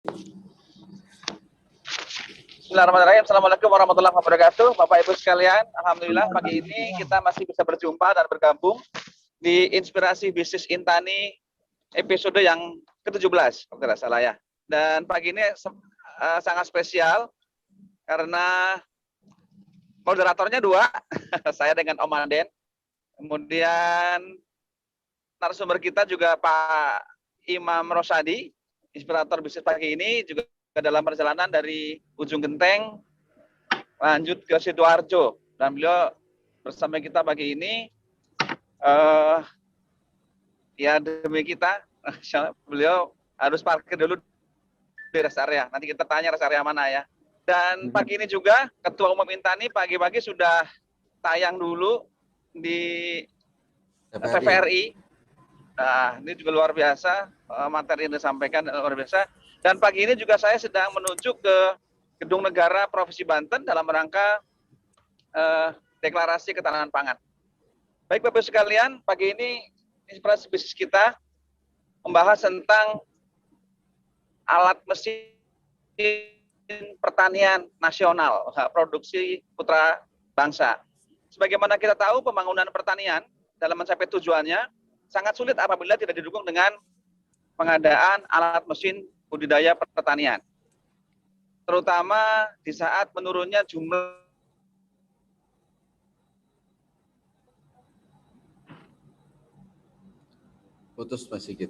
Bismillahirrahmanirrahim. Assalamualaikum warahmatullahi wabarakatuh. Bapak Ibu sekalian, alhamdulillah pagi ini kita masih bisa berjumpa dan bergabung di Inspirasi Bisnis Intani episode yang ke-17, kalau tidak salah ya. Dan pagi ini sangat spesial karena moderatornya dua, saya dengan Om Anden. Kemudian narasumber kita juga Pak Imam Rosadi, inspirator bisnis pagi ini, juga dalam perjalanan dari Ujung Genteng lanjut ke Sidoarjo, dan beliau bersama kita pagi ini ya demi kita beliau harus parkir dulu di rest area. Nanti kita tanya rest area mana ya. Dan pagi ini juga Ketua Umum Intani pagi-pagi sudah tayang dulu di TVRI. Nah, ini juga luar biasa, materi yang disampaikan luar biasa. Dan pagi ini juga saya sedang menuju ke Gedung Negara Provinsi Banten dalam rangka deklarasi ketahanan pangan. Baik Bapak sekalian, pagi ini inspirasi bisnis kita membahas tentang alat mesin pertanian nasional, produksi putra bangsa. Sebagaimana kita tahu, pembangunan pertanian dalam mencapai tujuannya sangat sulit apabila tidak didukung dengan pengadaan alat mesin budidaya pertanian, terutama di saat menurunnya jumlah putus Mas Sigit.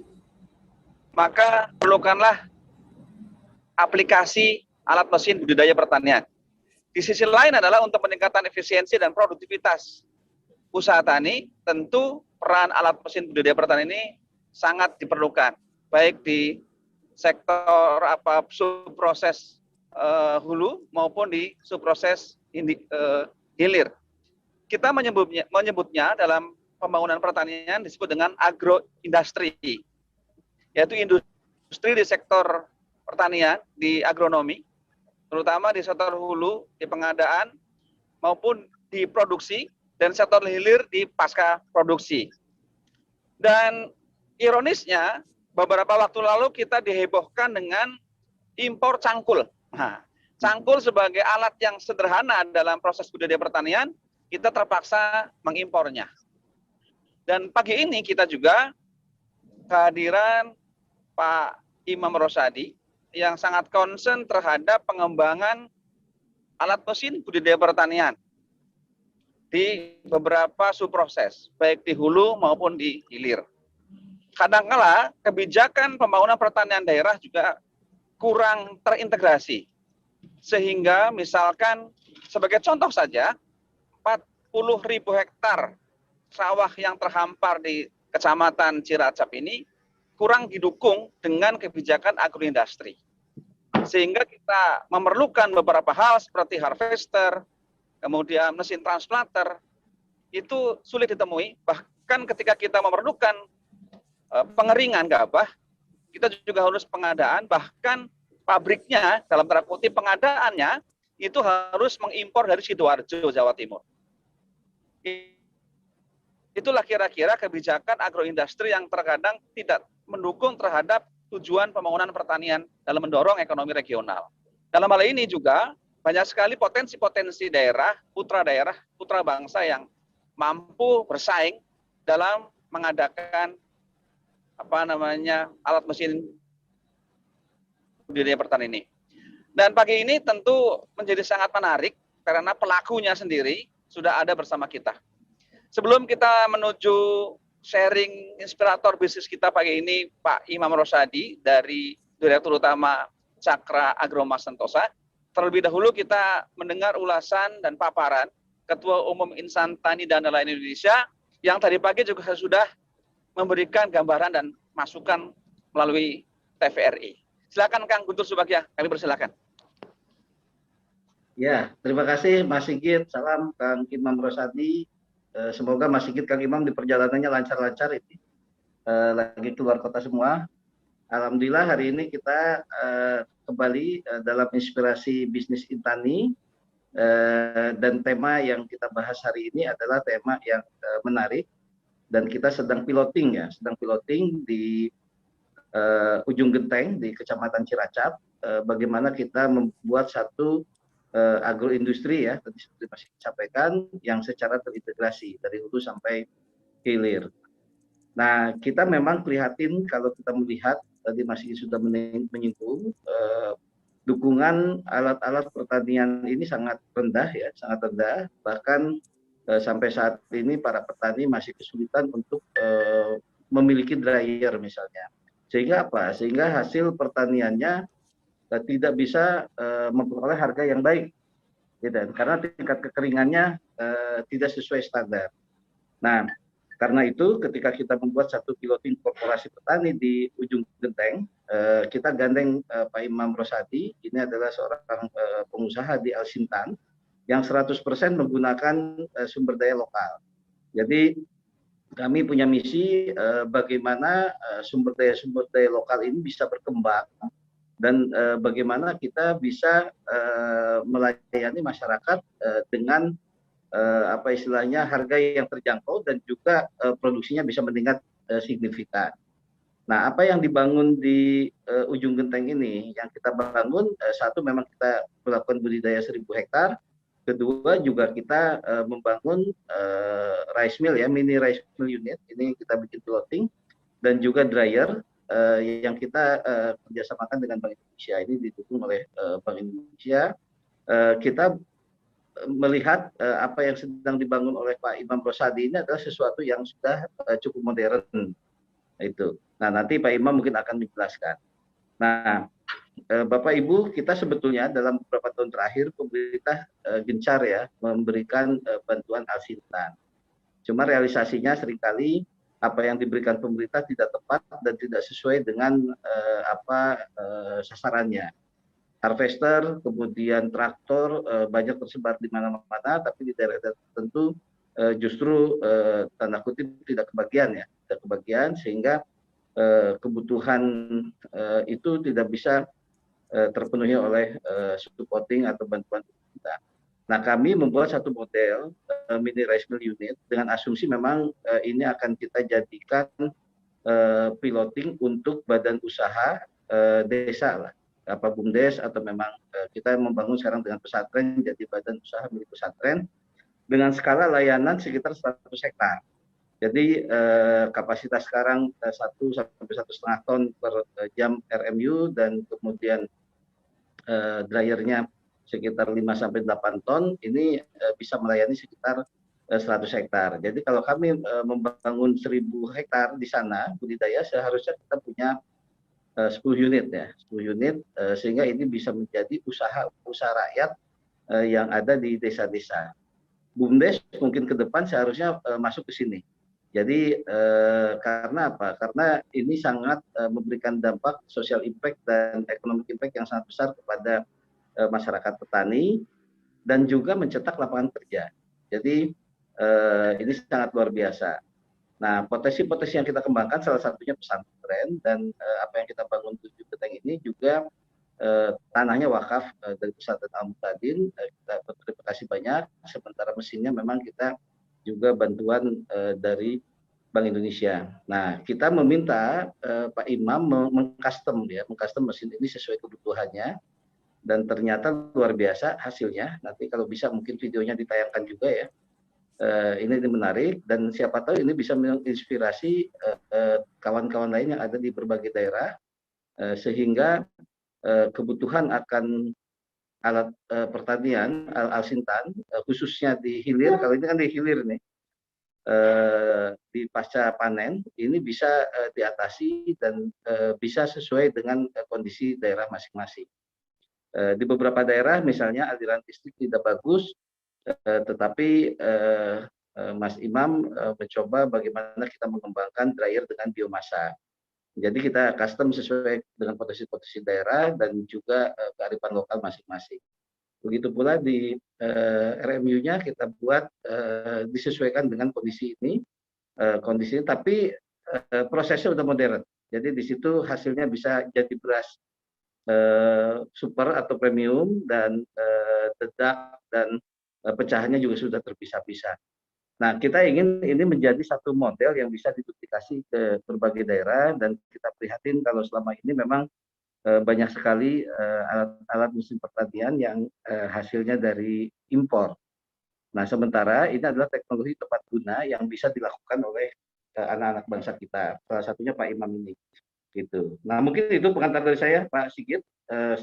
Maka perlukanlah aplikasi alat mesin budidaya pertanian. Di sisi lain adalah untuk peningkatan efisiensi dan produktivitas usaha tani, tentu peran alat mesin budidaya pertanian ini sangat diperlukan, baik di sektor subproses hulu maupun di subproses hilir. Kita menyebutnya dalam pembangunan pertanian disebut dengan agroindustri, yaitu industri di sektor pertanian, di agronomi, terutama di sektor hulu, di pengadaan maupun di produksi, dan sektor hilir di pasca produksi. Dan ironisnya, beberapa waktu lalu kita dihebohkan dengan impor cangkul. Nah, cangkul sebagai alat yang sederhana dalam proses budidaya pertanian, kita terpaksa mengimpornya. Dan pagi ini kita juga kehadiran Pak Imam Rosadi yang sangat concern terhadap pengembangan alat mesin budidaya pertanian di beberapa subproses, baik di hulu maupun di hilir. Kadangkala kebijakan pembangunan pertanian daerah juga kurang terintegrasi, sehingga misalkan sebagai contoh saja 40.000 hektar sawah yang terhampar di Kecamatan Cilacap ini kurang didukung dengan kebijakan agroindustri, sehingga kita memerlukan beberapa hal seperti harvester, kemudian mesin transplanter, itu sulit ditemui. Bahkan ketika kita memerlukan pengeringan gabah, kita juga harus pengadaan, bahkan pabriknya, dalam tanda kutip pengadaannya, itu harus mengimpor dari Sidoarjo, Jawa Timur. Itulah kira-kira kebijakan agroindustri yang terkadang tidak mendukung terhadap tujuan pembangunan pertanian dalam mendorong ekonomi regional. Dalam hal ini juga banyak sekali potensi-potensi daerah, putra bangsa yang mampu bersaing dalam mengadakan alat mesin budidaya pertanian ini. Dan pagi ini tentu menjadi sangat menarik karena pelakunya sendiri sudah ada bersama kita. Sebelum kita menuju sharing inspirator bisnis kita pagi ini, Pak Imam Rosadi dari Direktur Utama Cakra Agromas Sentosa. Terlebih dahulu kita mendengar ulasan dan paparan Ketua Umum Insan Tani dan Nelayan Indonesia yang tadi pagi juga sudah memberikan gambaran dan masukan melalui TVRI. Silakan Kang Guntur Subagja, kami persilakan. Ya, terima kasih Mas Sigit. Salam Kang Imam Rosadi. Semoga Mas Sigit, Kang Imam di perjalanannya lancar-lancar ini. Lagi keluar kota semua. Alhamdulillah hari ini kita kembali dalam inspirasi bisnis Intani, dan tema yang kita bahas hari ini adalah tema yang menarik, dan kita sedang piloting di Ujung Genteng di Kecamatan Cilacap, bagaimana kita membuat satu agroindustri ya, tadi seperti masih disampaikan, yang secara terintegrasi dari hulu sampai hilir. Nah, kita memang prihatin kalau kita melihat tadi masih sudah menyinggung dukungan alat-alat pertanian ini sangat rendah ya, sangat rendah. Bahkan sampai saat ini para petani masih kesulitan untuk memiliki dryer misalnya. Sehingga apa? Sehingga hasil pertaniannya tidak bisa memperoleh harga yang baik, karena tingkat kekeringannya tidak sesuai standar. Nah, karena itu ketika kita membuat satu piloting korporasi petani di ujung Genteng, kita gandeng Pak Imam Rosadi, ini adalah seorang pengusaha di Alsintan yang 100% menggunakan sumber daya lokal. Jadi kami punya misi bagaimana sumber daya lokal ini bisa berkembang dan bagaimana kita bisa melayani masyarakat dengan apa istilahnya harga yang terjangkau dan juga produksinya bisa meningkat signifikan. Nah, apa yang dibangun di ujung Genteng ini, yang kita bangun, satu memang kita melakukan budidaya 1.000 hektar, kedua juga kita membangun rice mill ya, mini rice mill unit, ini kita bikin piloting, dan juga dryer yang kita kerjasamakan dengan Bank Indonesia, ini didukung oleh Bank Indonesia. Kita melihat apa yang sedang dibangun oleh Pak Imam Rosadi ini adalah sesuatu yang sudah cukup modern itu. Nah, nanti Pak Imam mungkin akan menjelaskan. Nah, Bapak Ibu, kita sebetulnya dalam beberapa tahun terakhir pemerintah gencar ya memberikan bantuan Alsintan. Cuma realisasinya seringkali apa yang diberikan pemerintah tidak tepat dan tidak sesuai dengan sasarannya. Harvester, kemudian traktor banyak tersebar di mana-mana, tapi di daerah-daerah tertentu justru tanda kutip tidak kebagian sehingga kebutuhan itu tidak bisa terpenuhi oleh supporting atau bantuan pemerintah. Nah, kami membuat satu model mini rice mill unit dengan asumsi memang ini akan kita jadikan piloting untuk badan usaha desa lah, apa BUMDes, atau memang kita membangun sekarang dengan pesantren jadi badan usaha milik pesantren dengan skala layanan sekitar 100 hektar. Jadi kapasitas sekarang 1 sampai 1,5 ton per jam RMU dan kemudian dryernya sekitar 5 sampai 8 ton, ini bisa melayani sekitar 100 hektar. Jadi kalau kami membangun 1.000 hektar di sana budidaya, seharusnya kita punya 10 unit ya, 10 unit sehingga ini bisa menjadi usaha rakyat yang ada di desa-desa. BUMDes mungkin ke depan seharusnya masuk ke sini. Jadi karena apa? Karena ini sangat memberikan dampak social impact dan economic impact yang sangat besar kepada masyarakat petani dan juga mencetak lapangan kerja. Jadi ini sangat luar biasa. Nah, potensi-potensi yang kita kembangkan salah satunya pesantren, dan apa yang kita bangun 7 Genteng ini juga tanahnya wakaf dari pesantren Al-Muhtadin, kita berterima kasih banyak, sementara mesinnya memang kita juga bantuan dari Bank Indonesia. Nah, kita meminta Pak Imam mengcustom mesin ini sesuai kebutuhannya, dan ternyata luar biasa hasilnya. Nanti kalau bisa mungkin videonya ditayangkan juga ya. Ini menarik dan siapa tahu ini bisa menginspirasi kawan-kawan lain yang ada di berbagai daerah sehingga kebutuhan akan alat pertanian Alsintan khususnya di hilir, kalau ini kan di hilir nih, di pasca panen ini bisa diatasi dan bisa sesuai dengan kondisi daerah masing-masing. Di beberapa daerah misalnya aliran listrik tidak bagus, tetapi Mas Imam mencoba bagaimana kita mengembangkan dryer dengan biomasa. Jadi kita custom sesuai dengan potensi-potensi daerah dan juga kearifan lokal masing-masing. Begitu pula di RMU-nya kita buat disesuaikan dengan kondisi ini, tapi prosesnya sudah modern. Jadi di situ hasilnya bisa jadi beras super atau premium dan dedak dan pecahannya juga sudah terpisah-pisah. Nah, kita ingin ini menjadi satu model yang bisa diduplikasi ke berbagai daerah, dan kita prihatin kalau selama ini memang banyak sekali alat-alat mesin pertanian yang hasilnya dari impor. Nah, sementara ini adalah teknologi tepat guna yang bisa dilakukan oleh anak-anak bangsa kita. Salah satunya Pak Imam ini. Gitu. Nah, mungkin itu pengantar dari saya, Pak Sigit.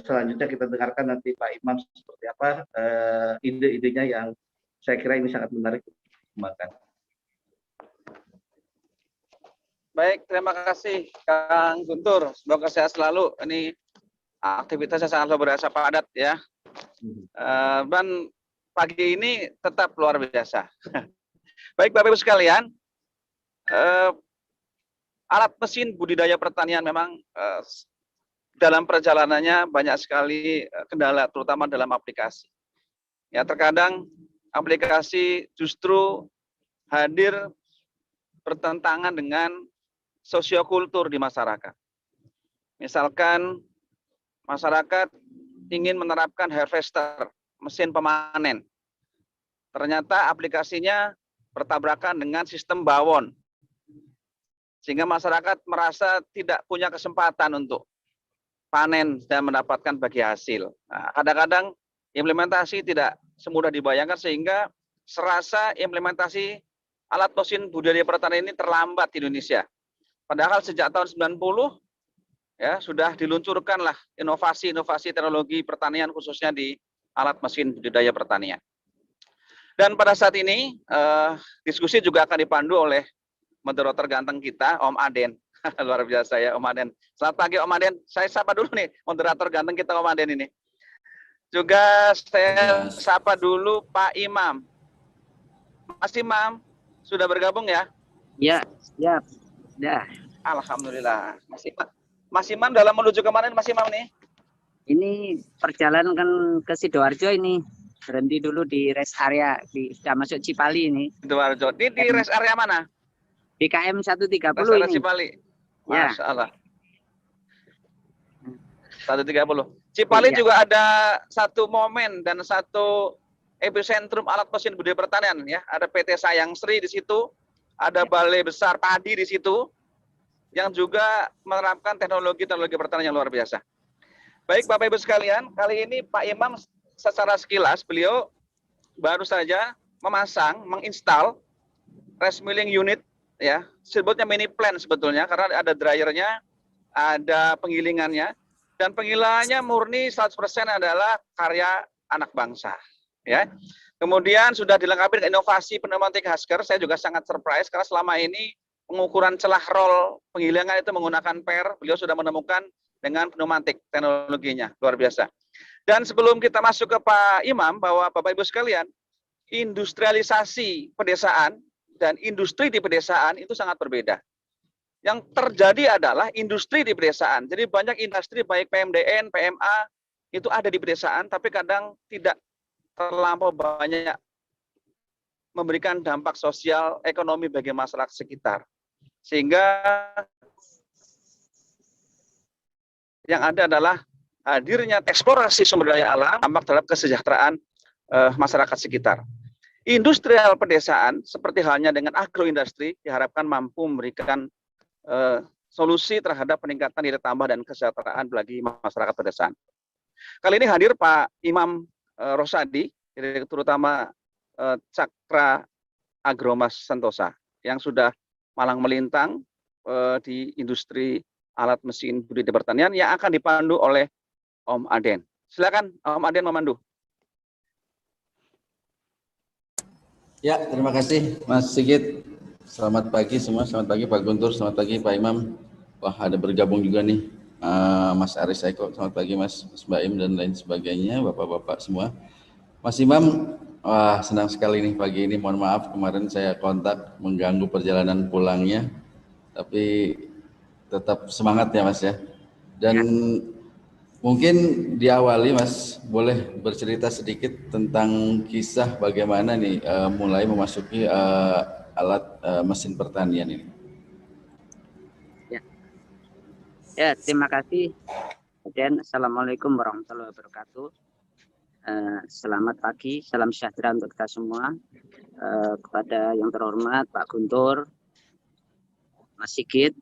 Selanjutnya kita dengarkan nanti Pak Imam seperti apa ide-idenya yang saya kira ini sangat menarik untuk dikembangkan. Baik, terima kasih Kang Guntur. Semoga sehat selalu. Ini aktivitasnya sangat luar biasa padat ya. Dan pagi ini tetap luar biasa. Baik Bapak Ibu sekalian, alat mesin budidaya pertanian memang dalam perjalanannya banyak sekali kendala, terutama dalam aplikasi. Ya, terkadang aplikasi justru hadir bertentangan dengan sosiokultur di masyarakat. Misalkan masyarakat ingin menerapkan harvester, mesin pemanen. Ternyata aplikasinya bertabrakan dengan sistem bawon. Sehingga masyarakat merasa tidak punya kesempatan untuk panen dan mendapatkan bagi hasil. Nah, kadang-kadang implementasi tidak semudah dibayangkan sehingga serasa implementasi alat mesin budidaya pertanian ini terlambat di Indonesia. Padahal sejak tahun 90 ya sudah diluncurkanlah inovasi-inovasi teknologi pertanian khususnya di alat mesin budidaya pertanian. Dan pada saat ini diskusi juga akan dipandu oleh moderator ganteng kita, Om Aden. Luar biasa ya Om Aden. Selamat pagi Om Aden. Saya sapa dulu nih moderator ganteng kita Om Aden ini. Juga saya sapa dulu Pak Imam. Mas Imam, sudah bergabung ya? Ya, siap. Dah. Alhamdulillah. Mas Imam dalam menuju kemana Mas Imam nih? Ini perjalanan kan ke Sidoarjo ini. Berhenti dulu di rest area. Sudah masuk Cipali ini. Sidoarjo. Ini di rest area mana? Di KM 130 Rest area ini. Cipali. Ya. Masya Allah. 130. Cipali juga ada satu momen dan satu epicentrum alat mesin budidaya pertanian ya. Ada PT Sayang Sri di situ, ada balai besar padi di situ yang juga menerapkan teknologi pertanian yang luar biasa. Baik Bapak Ibu sekalian, kali ini Pak Imam secara sekilas beliau baru saja memasang, menginstal rice milling unit ya, sebutnya mini plant sebetulnya karena ada dryernya, ada penggilingannya, dan penggilingannya murni 100% adalah karya anak bangsa ya. Kemudian sudah dilengkapi dengan inovasi pneumatic husker. Saya juga sangat surprise karena selama ini pengukuran celah roll penggilingan itu menggunakan per, beliau sudah menemukan dengan pneumatik teknologinya, luar biasa. Dan sebelum kita masuk ke Pak Imam, bahwa Bapak Ibu sekalian, industrialisasi pedesaan dan industri di pedesaan itu sangat berbeda. Yang terjadi adalah industri di pedesaan. Jadi banyak industri baik PMDN, PMA itu ada di pedesaan, tapi kadang tidak terlampau banyak memberikan dampak sosial ekonomi bagi masyarakat sekitar. Sehingga yang ada adalah hadirnya eksplorasi sumber daya alam dampak terhadap kesejahteraan masyarakat sekitar. Industrial pedesaan seperti halnya dengan agroindustri diharapkan mampu memberikan solusi terhadap peningkatan nilai tambah dan kesejahteraan bagi masyarakat pedesaan. Kali ini hadir Pak Imam Rosadi, Direktur Utama Cakra Agromas Sentosa, yang sudah malang melintang di industri alat mesin budidaya pertanian yang akan dipandu oleh Om Aden. Silakan Om Aden memandu. Ya, terima kasih Mas Sigit. Selamat pagi semua, selamat pagi Pak Guntur, selamat pagi Pak Imam. Wah, ada bergabung juga nih Mas Aris Eko, selamat pagi Mas Baim dan lain sebagainya, Bapak-bapak semua. Mas Imam, wah senang sekali nih pagi ini, mohon maaf kemarin saya kontak mengganggu perjalanan pulangnya, tapi tetap semangat ya Mas ya. Dan mungkin diawali Mas, boleh bercerita sedikit tentang kisah bagaimana nih mulai memasuki alat mesin pertanian ini. Ya, terima kasih. Dan Assalamualaikum warahmatullahi wabarakatuh. Selamat pagi, salam sejahtera untuk kita semua. Kepada yang terhormat Pak Guntur, Mas Sigit,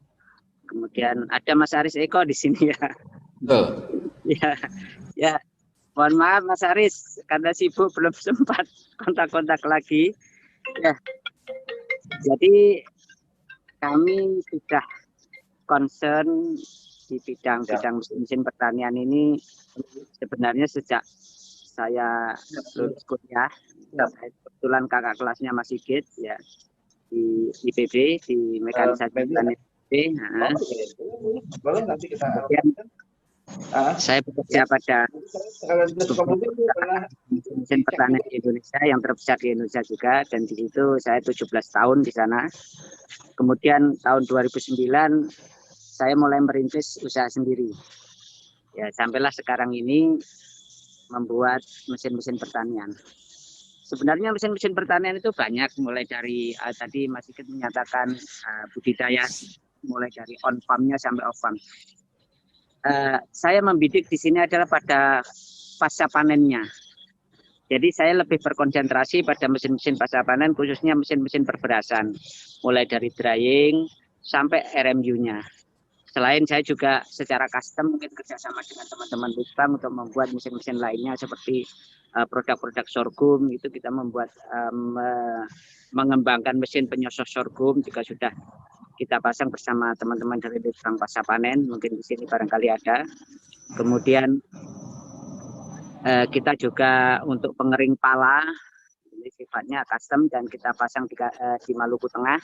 kemudian ada Mas Aris Eko di sini ya. Betul. Ya, ya. Mohon maaf Mas Aris, karena sibuk belum sempat kontak-kontak lagi. Ya, jadi kami sudah concern di bidang-bidang mesin pertanian ini sebenarnya sejak saya lulus kuliah. Saya kebetulan kakak kelasnya Mas Sigit ya di IPB, di mekanisasi pertanian IPB. Kemudian saya bekerja pada mesin pertanian di Indonesia yang terbesar di Indonesia juga, dan di situ saya 17 tahun di sana. Kemudian tahun 2009 saya mulai merintis usaha sendiri. Ya, sampailah sekarang ini membuat mesin-mesin pertanian. Sebenarnya mesin-mesin pertanian itu banyak, mulai dari tadi Mas Sigit menyatakan budidaya, mulai dari on farm-nya sampai off farm. Saya membidik di sini adalah pada pasca panennya. Jadi saya lebih berkonsentrasi pada mesin-mesin pasca panen, khususnya mesin-mesin perberasan, mulai dari drying sampai RMU-nya. Selain saya juga secara custom mungkin kerjasama dengan teman-teman Litbang untuk membuat mesin-mesin lainnya seperti produk-produk sorghum, itu kita membuat mengembangkan mesin penyosok sorghum juga sudah kita pasang bersama teman-teman dari Litbang pasca panen, mungkin di sini barangkali ada. Kemudian kita juga untuk pengering pala, ini sifatnya custom dan kita pasang di Maluku Tengah.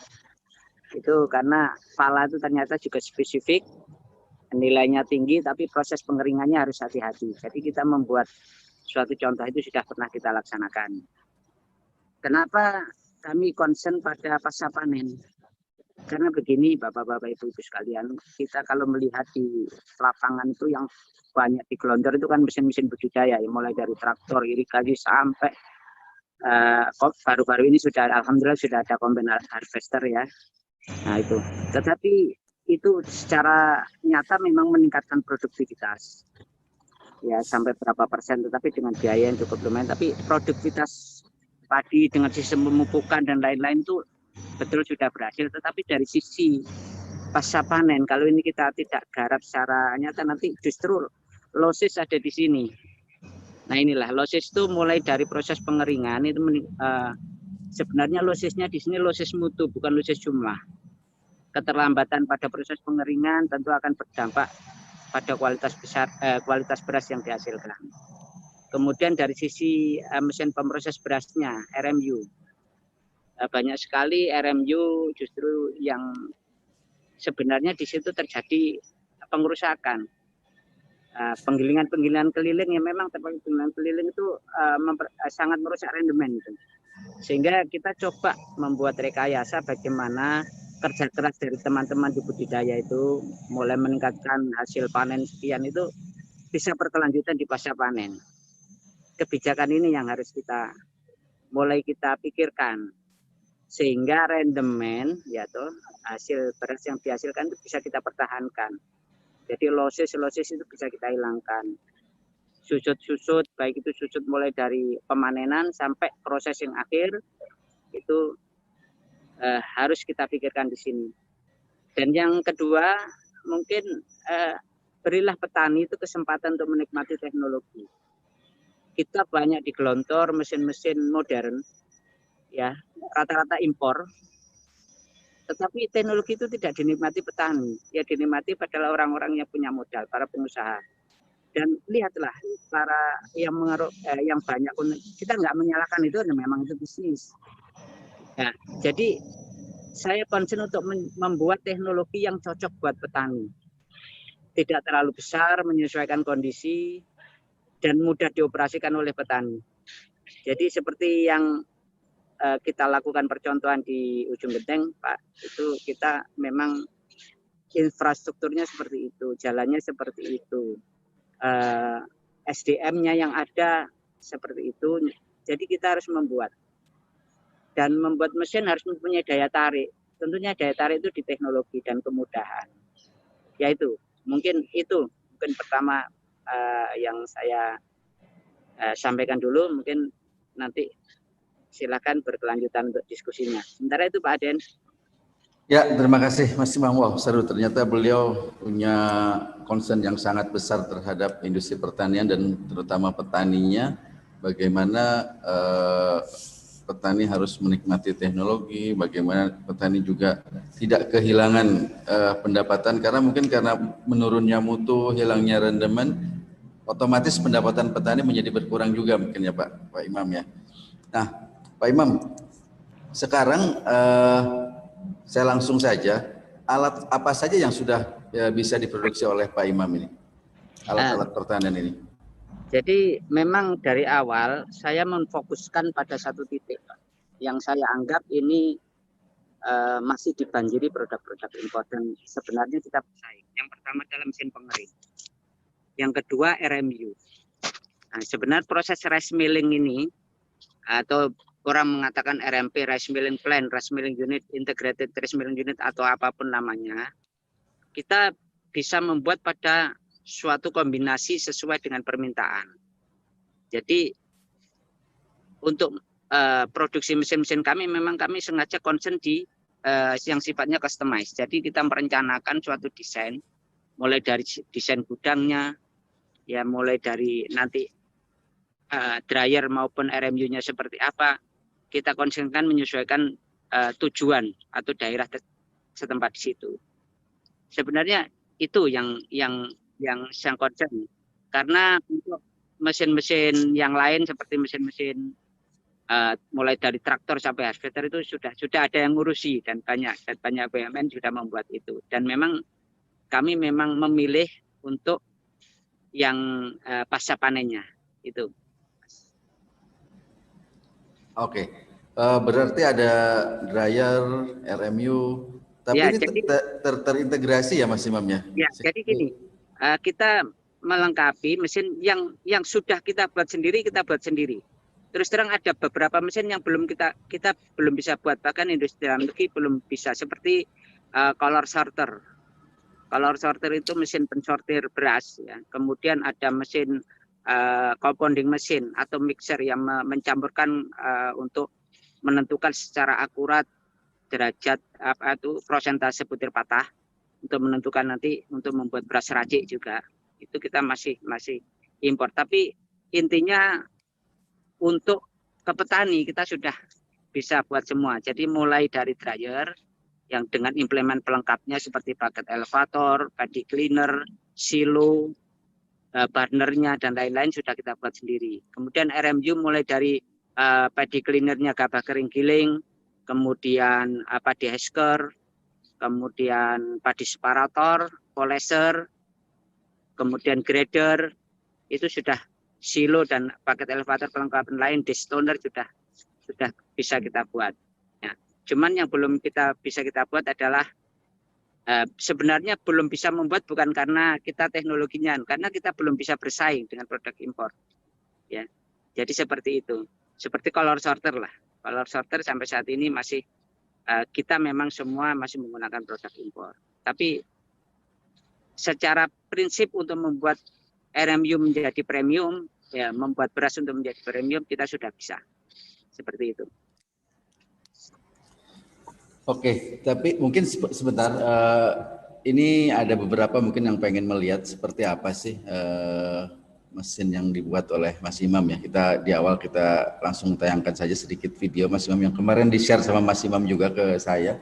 Itu karena pala itu ternyata juga spesifik, nilainya tinggi, tapi proses pengeringannya harus hati-hati. Jadi kita membuat suatu contoh itu sudah pernah kita laksanakan. Kenapa kami concern pada pasca panen? Karena begini Bapak-Bapak Ibu-Ibu sekalian, kita kalau melihat di lapangan itu yang banyak digelontor itu kan mesin-mesin budidaya, ya, mulai dari traktor, irigasi sampai baru-baru ini sudah alhamdulillah sudah ada combine harvester ya. Nah itu, tetapi itu secara nyata memang meningkatkan produktivitas ya sampai berapa persen, tetapi dengan biaya yang cukup lumayan. Tapi produktivitas padi dengan sistem pemupukan dan lain-lain itu betul sudah berhasil, tetapi dari sisi pasca panen kalau ini kita tidak garap secara nyata nanti justru losses ada di sini. Nah inilah losses itu mulai dari proses pengeringan itu sebenarnya lossesnya di sini losses mutu bukan losses jumlah. Keterlambatan pada proses pengeringan tentu akan berdampak pada kualitas beras yang dihasilkan. Kemudian dari sisi mesin pemproses berasnya RMU, banyak sekali RMU justru yang sebenarnya di situ terjadi pengerusakan. Penggilingan keliling yang memang penggilingan keliling itu sangat merusak rendemen itu. Sehingga kita coba membuat rekayasa bagaimana kerja keras dari teman-teman di budidaya itu mulai meningkatkan hasil panen sekian itu bisa berkelanjutan di pasca panen. Kebijakan ini yang harus kita mulai kita pikirkan sehingga rendemen ya toh hasil beras yang dihasilkan itu bisa kita pertahankan. Jadi losses itu bisa kita hilangkan. Susut baik itu susut mulai dari pemanenan sampai proses yang akhir itu harus kita pikirkan di sini. Dan yang kedua mungkin berilah petani itu kesempatan untuk menikmati teknologi. Kita banyak digelontor mesin-mesin modern ya, rata-rata impor. Tetapi teknologi itu tidak dinikmati petani, ya dinikmati adalah orang-orang yang punya modal, para pengusaha. Dan lihatlah para yang yang banyak, kita nggak menyalahkan itu, memang itu bisnis. Nah, jadi saya concern untuk membuat teknologi yang cocok buat petani, tidak terlalu besar, menyesuaikan kondisi dan mudah dioperasikan oleh petani. Jadi seperti yang kita lakukan percontohan di Ujung Genteng, Pak, itu kita memang infrastrukturnya seperti itu, jalannya seperti itu, SDM-nya yang ada seperti itu. Jadi kita harus membuat. Dan membuat mesin harus mempunyai daya tarik. Tentunya daya tarik itu di teknologi dan kemudahan. Yaitu, mungkin pertama yang saya sampaikan dulu, mungkin nanti silakan berkelanjutan untuk diskusinya. Sementara itu Pak Aden. Ya, terima kasih Mas Imam. Wow, seru. Ternyata beliau punya concern yang sangat besar terhadap industri pertanian dan terutama petaninya. Bagaimana petani harus menikmati teknologi, bagaimana petani juga tidak kehilangan pendapatan karena mungkin karena menurunnya mutu, hilangnya rendemen, otomatis pendapatan petani menjadi berkurang juga mungkin ya Pak Imam ya. Nah, Pak Imam, sekarang saya langsung saja, alat apa saja yang sudah bisa diproduksi oleh Pak Imam ini? Alat-alat pertanian ini. Jadi memang dari awal saya memfokuskan pada satu titik, Pak, yang saya anggap ini masih dibanjiri produk-produk impor dan sebenarnya kita bersaing. Yang pertama adalah mesin pengering. Yang kedua RMU. Nah, sebenarnya proses rice milling ini atau orang mengatakan RMP, rice milling plant, rice milling unit, integrated rice milling unit atau apapun namanya, kita bisa membuat pada suatu kombinasi sesuai dengan permintaan. Jadi untuk produksi mesin-mesin kami memang kami sengaja concern di yang sifatnya customized. Jadi kita merencanakan suatu desain, mulai dari desain gudangnya, ya mulai dari nanti dryer maupun RMU-nya seperti apa, kita konsepkan menyesuaikan tujuan atau daerah setempat di situ. Sebenarnya itu yang saya concern, karena untuk mesin-mesin yang lain seperti mesin-mesin mulai dari traktor sampai harvester itu sudah ada yang ngurusi dan banyak BUMN sudah membuat itu, dan memang kami memang memilih untuk yang pasca panennya itu. Oke, berarti ada dryer, RMU, tapi ya, ini jadi, terintegrasi ya Mas Imam ya? Ya, jadi gini, kita melengkapi mesin yang sudah kita buat sendiri, Terus terang ada beberapa mesin yang belum kita belum bisa buat, bahkan industri dalam negeri belum bisa, seperti color sorter. Color sorter itu mesin pensortir beras, ya. Kemudian ada mesin compounding mesin atau mixer yang mencampurkan untuk menentukan secara akurat derajat prosentase butir patah untuk menentukan nanti untuk membuat beras racik juga. Itu kita masih impor. Tapi intinya untuk ke petani kita sudah bisa buat semua. Jadi mulai dari dryer yang dengan implement pelengkapnya seperti bucket elevator, paddy cleaner, silo, burnernya dan lain-lain sudah kita buat sendiri. Kemudian RMU mulai dari paddy cleanernya gabah kering giling, kemudian paddy husker, kemudian paddy separator, poleser, kemudian grader, itu sudah silo dan bucket elevator pelengkapan lain, destoner sudah bisa kita buat. Ya. Cuman yang belum bisa kita buat adalah sebenarnya belum bisa membuat bukan karena kita teknologinya, karena kita belum bisa bersaing dengan produk impor. Ya, jadi seperti itu. Seperti color sorter lah. Color sorter sampai saat ini masih kita memang semua masih menggunakan produk impor. Tapi secara prinsip untuk membuat RMU menjadi premium, ya membuat beras untuk menjadi premium kita sudah bisa. Seperti itu. Oke, tapi mungkin sebentar, ini ada beberapa mungkin yang pengen melihat seperti apa sih mesin yang dibuat oleh Mas Imam ya. Di awal kita langsung tayangkan saja sedikit video Mas Imam yang kemarin di-share sama Mas Imam juga ke saya.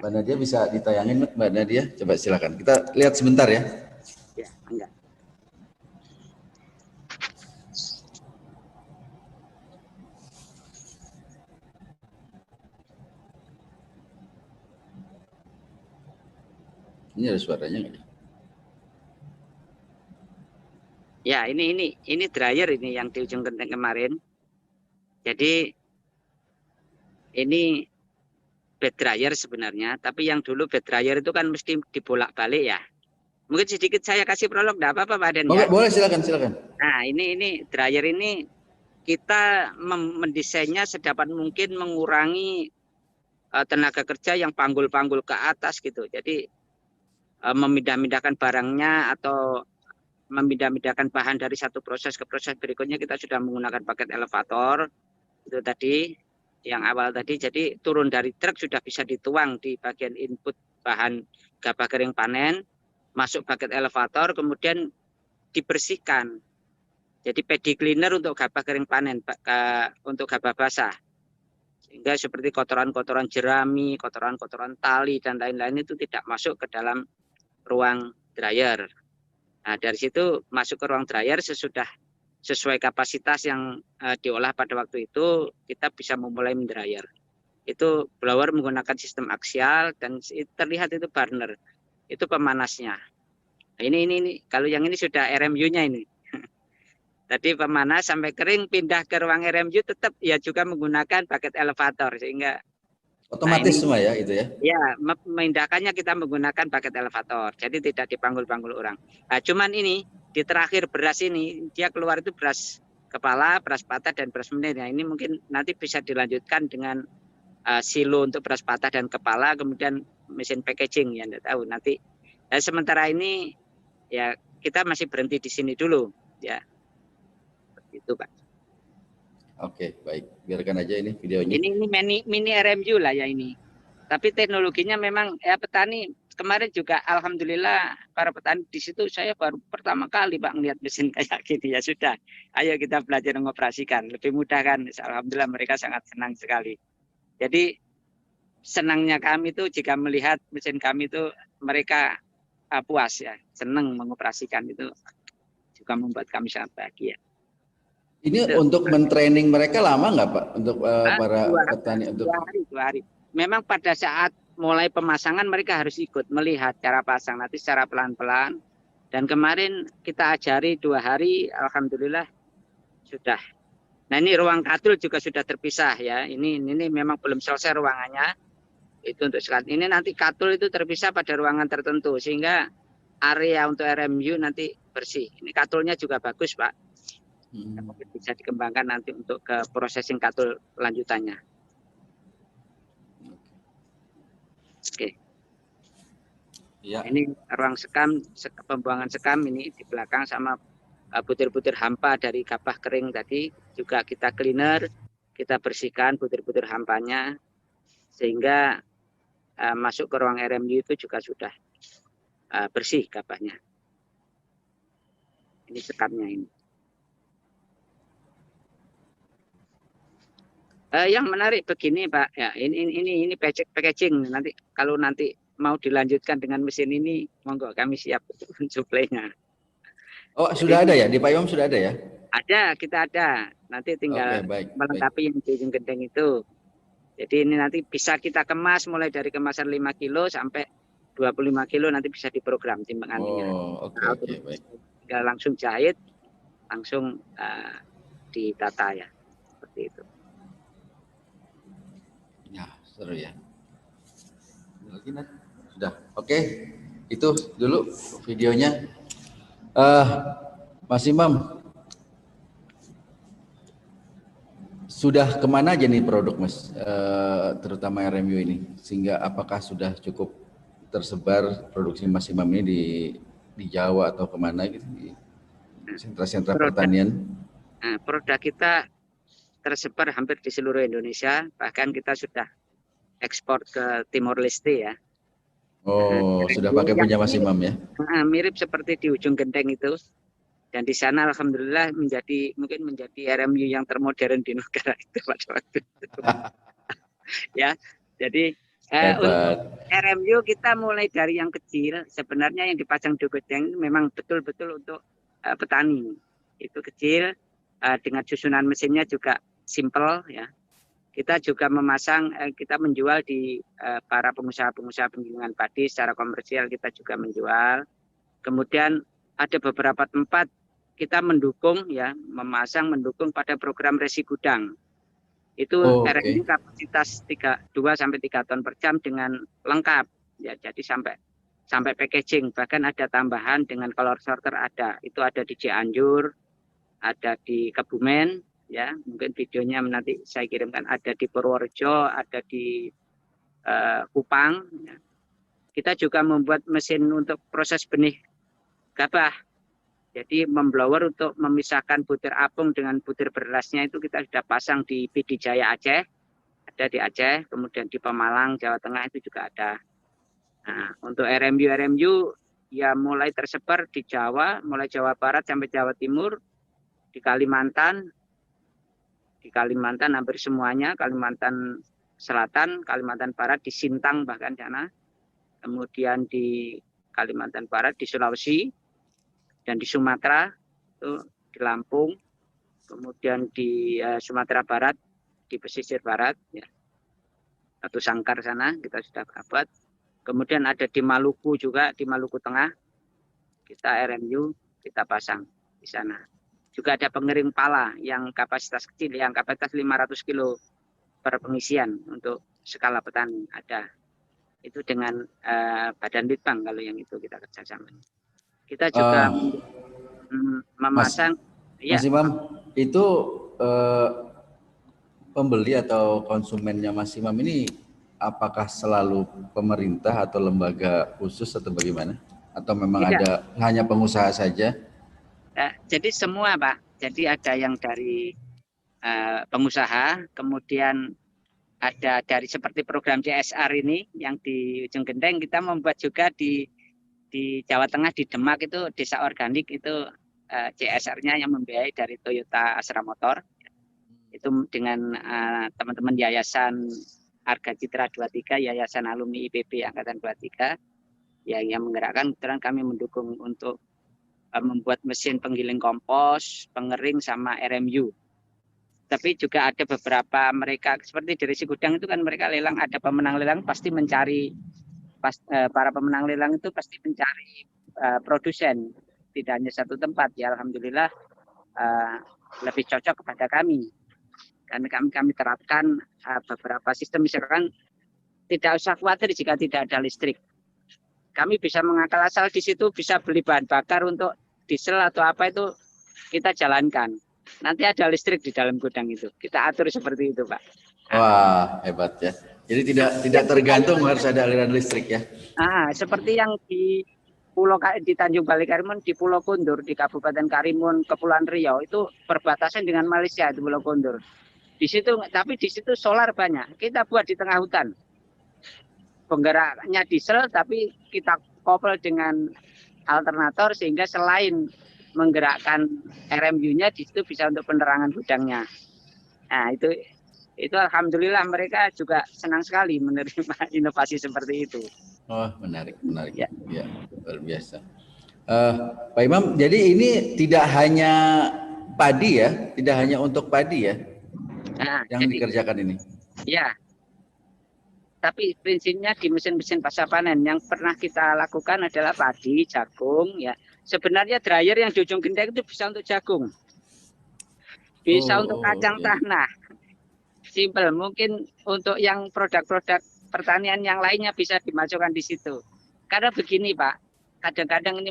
Mbak Nadia bisa ditayangin Mbak Nadia? Coba silakan. Kita lihat sebentar ya. Ya, enggak. Ini ada suaranya nggak? Ya, ini dryer ini yang di ujung genteng kemarin. Jadi ini bed dryer sebenarnya, tapi yang dulu bed dryer itu kan mesti dibolak-balik ya. Mungkin sedikit saya kasih prolog, enggak apa-apa Pak Den ya? Boleh, silakan. Nah, ini dryer ini kita mendesainnya sedapat mungkin mengurangi tenaga kerja yang panggul-panggul ke atas gitu. Jadi memindah-mindahkan barangnya atau memindah-mindahkan bahan dari satu proses ke proses berikutnya kita sudah menggunakan paket elevator itu tadi yang awal tadi. Jadi turun dari truk sudah bisa dituang di bagian input bahan gabah kering panen, masuk paket elevator, kemudian dibersihkan. Jadi paddy cleaner untuk gabah kering panen, untuk gabah basah. Sehingga seperti kotoran-kotoran jerami, kotoran-kotoran tali, dan lain-lain itu tidak masuk ke dalam ruang dryer. Nah, dari situ masuk ke ruang dryer sesudah sesuai kapasitas yang diolah pada waktu itu, kita bisa memulai mendryer. Itu blower menggunakan sistem aksial dan terlihat itu burner. Itu pemanasnya. Nah, ini kalau yang ini sudah RMU-nya ini. Tadi pemanas sampai kering pindah ke ruang RMU tetap ya juga menggunakan paket elevator sehingga Otomatis semua ya itu ya. ya memindahkannya kita menggunakan paket elevator. Jadi tidak dipanggul-panggul orang. Nah, cuman ini di terakhir beras ini dia keluar itu beras kepala, beras patah dan beras menir. Nah, ini mungkin nanti bisa dilanjutkan dengan silo untuk beras patah dan kepala, kemudian mesin packaging ya, Anda tahu nanti. Nah, sementara ini ya kita masih berhenti di sini dulu ya. Itu Pak. Oke, baik. Biarkan aja ini videonya. Ini mini RMU lah ya ini. Tapi teknologinya memang ya petani kemarin juga alhamdulillah para petani di situ saya baru pertama kali Pak melihat mesin kayak gini ya sudah. Ayo kita belajar mengoperasikan. Lebih mudah kan. Alhamdulillah mereka sangat senang sekali. Jadi senangnya kami itu jika melihat mesin kami itu mereka puas ya, senang mengoperasikan itu juga membuat kami sangat bahagia. Ini untuk mentraining mereka lama nggak Pak untuk para petani untuk 2 hari. Memang pada saat mulai pemasangan mereka harus ikut melihat cara pasang nanti secara pelan-pelan. Dan kemarin kita ajari 2 hari, alhamdulillah sudah. Nah ini ruang katul juga sudah terpisah ya. Ini memang belum selesai ruangannya. Itu untuk sekarang. Ini nanti katul itu terpisah pada ruangan tertentu sehingga area untuk RMU nanti bersih. Ini katulnya juga bagus Pak. Mungkin bisa dikembangkan nanti untuk ke processing katul lanjutannya. Oke. ya. Ini ruang sekam, pembuangan sekam ini di belakang sama butir-butir hampa dari gabah kering tadi juga kita cleaner, kita bersihkan butir-butir hampanya sehingga masuk ke ruang RMU itu juga sudah bersih gabahnya. Ini sekamnya ini. Yang menarik begini Pak, ya ini packaging nanti kalau nanti mau dilanjutkan dengan mesin ini, monggo kami siap suplainya. Oh jadi, sudah ada ya di Pak Imam sudah ada ya? Ada, kita ada. Nanti tinggal melengkapi yang di ujung gendeng itu. Jadi ini nanti bisa kita kemas mulai dari kemasan 5 kilo sampai 25 kilo nanti bisa diprogram timbangannya. Oh oke, baik. Tinggal langsung jahit, langsung ditata ya seperti itu. Ya, seru ya. Lagi sudah. Oke. Itu dulu videonya. Mas Imam. Sudah kemana aja nih produk Mas? Terutama RMU ini. Sehingga apakah sudah cukup tersebar produksi Mas Imam ini di Jawa atau kemana gitu? Di sentra-sentra pertanian. Nah, produk kita tersebar hampir di seluruh Indonesia, bahkan kita sudah ekspor ke Timor Leste ya. Oh, sudah pakai punya Mas Imam ya? Mirip seperti di ujung genteng itu. Dan di sana alhamdulillah mungkin menjadi RMU yang termodern di negara itu pada waktu itu. Ya, jadi untuk RMU kita mulai dari yang kecil. Sebenarnya yang dipasang di genteng memang betul-betul untuk petani. Itu kecil dengan susunan mesinnya juga simple ya. Kita juga memasang, kita menjual di para pengusaha-pengusaha penggilingan padi secara komersial kita juga menjual. Kemudian ada beberapa tempat kita mendukung ya, mendukung pada program resi gudang. Itu RMU kapasitas 2 sampai 3 ton per jam dengan lengkap ya. Jadi sampai packaging, bahkan ada tambahan dengan color sorter ada. Itu ada di Cianjur, ada di Kebumen. Ya, mungkin videonya nanti saya kirimkan, ada di Purworejo, ada di Kupang. Ya. Kita juga membuat mesin untuk proses benih gabah. Jadi memblower untuk memisahkan butir apung dengan butir berasnya itu kita sudah pasang di PD Jaya Aceh, ada di Aceh, kemudian di Pemalang, Jawa Tengah itu juga ada. Nah, untuk RMU ya mulai tersebar di Jawa, mulai Jawa Barat sampai Jawa Timur, di Kalimantan hampir semuanya, Kalimantan Selatan, Kalimantan Barat, di Sintang bahkan sana, kemudian di Kalimantan Barat, di Sulawesi, dan di Sumatera, itu di Lampung, kemudian di Sumatera Barat, di pesisir barat, ya, atau Sangkar sana kita sudah dapat. Kemudian ada di Maluku juga, di Maluku Tengah, kita RMU kita pasang di sana. Juga ada pengering pala yang kapasitas kecil, yang kapasitas 500 kilo per pengisian untuk skala petani ada. Itu dengan Badan Litbang kalau yang itu kita kerjasama. Kita juga memasang. Mas Imam, itu pembeli atau konsumennya Mas Imam ini apakah selalu pemerintah atau lembaga khusus atau bagaimana? Atau memang Tidak. ada hanya pengusaha saja? Jadi semua Pak. Jadi ada yang dari pengusaha, kemudian ada dari seperti program CSR ini yang di Ujung Genteng, kita membuat juga di Jawa Tengah, di Demak itu desa organik itu CSR-nya yang membiayai dari Toyota Astra Motor. Itu dengan teman-teman Yayasan Arga Citra 23, Yayasan Alumni IPB Angkatan 23 yang menggerakkan. Kebetulan kami mendukung untuk membuat mesin penggiling kompos, pengering sama RMU. Tapi juga ada beberapa mereka seperti di Resi Gudang itu kan mereka lelang, ada pemenang lelang pasti mencari para pemenang lelang itu pasti mencari produsen, tidak hanya satu tempat. Ya alhamdulillah lebih cocok kepada kami karena kami terapkan beberapa sistem, misalkan tidak usah khawatir jika tidak ada listrik. Kami bisa mengakal asal di situ, bisa beli bahan bakar untuk diesel atau apa itu kita jalankan. Nanti ada listrik di dalam gudang itu. Kita atur seperti itu, Pak. Wah, hebat ya. Jadi tidak tergantung harus ada aliran listrik ya. Seperti yang di Tanjung Balai Karimun, di Pulau Kundur, di Kabupaten Karimun, Kepulauan Riau itu perbatasan dengan Malaysia di Pulau Kundur. Di situ, tapi di situ solar banyak. Kita buat di tengah hutan. Penggeraknya diesel, tapi kita couple dengan alternator sehingga selain menggerakkan RMU-nya di situ bisa untuk penerangan gudangnya. Nah, itu alhamdulillah mereka juga senang sekali menerima inovasi seperti itu. Oh, menarik. Ya, Luar biasa. Pak Imam, jadi ini tidak hanya padi ya, tidak hanya untuk padi ya, yang dikerjakan ini. Ya, tapi prinsipnya di mesin-mesin pasca panen yang pernah kita lakukan adalah padi, jagung, ya. Sebenarnya dryer yang di Ujung Genteng itu bisa untuk jagung, bisa untuk kacang tanah. Simple, mungkin untuk yang produk-produk pertanian yang lainnya bisa dimasukkan di situ. Karena begini Pak, kadang-kadang ini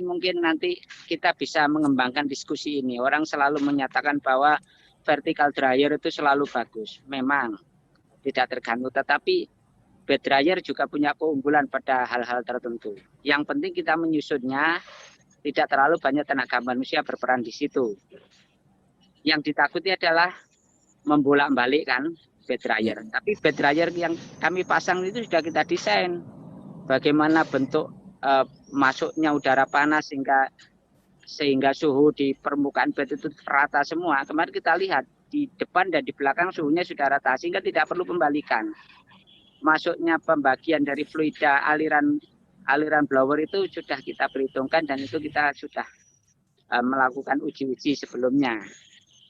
mungkin nanti kita bisa mengembangkan diskusi ini. Orang selalu menyatakan bahwa vertical dryer itu selalu bagus. Memang tidak tergantung, tetapi bed dryer juga punya keunggulan pada hal-hal tertentu. Yang penting kita menyusunnya, tidak terlalu banyak tenaga manusia berperan di situ. Yang ditakuti adalah membolak-balikkan bed dryer. Tapi bed dryer yang kami pasang itu sudah kita desain bagaimana bentuk masuknya udara panas sehingga suhu di permukaan bed itu rata semua. Kemarin kita lihat di depan dan di belakang suhunya sudah rata sehingga tidak perlu pembalikan. Masuknya pembagian dari fluida aliran blower itu sudah kita perhitungkan dan itu kita sudah melakukan uji-uji sebelumnya.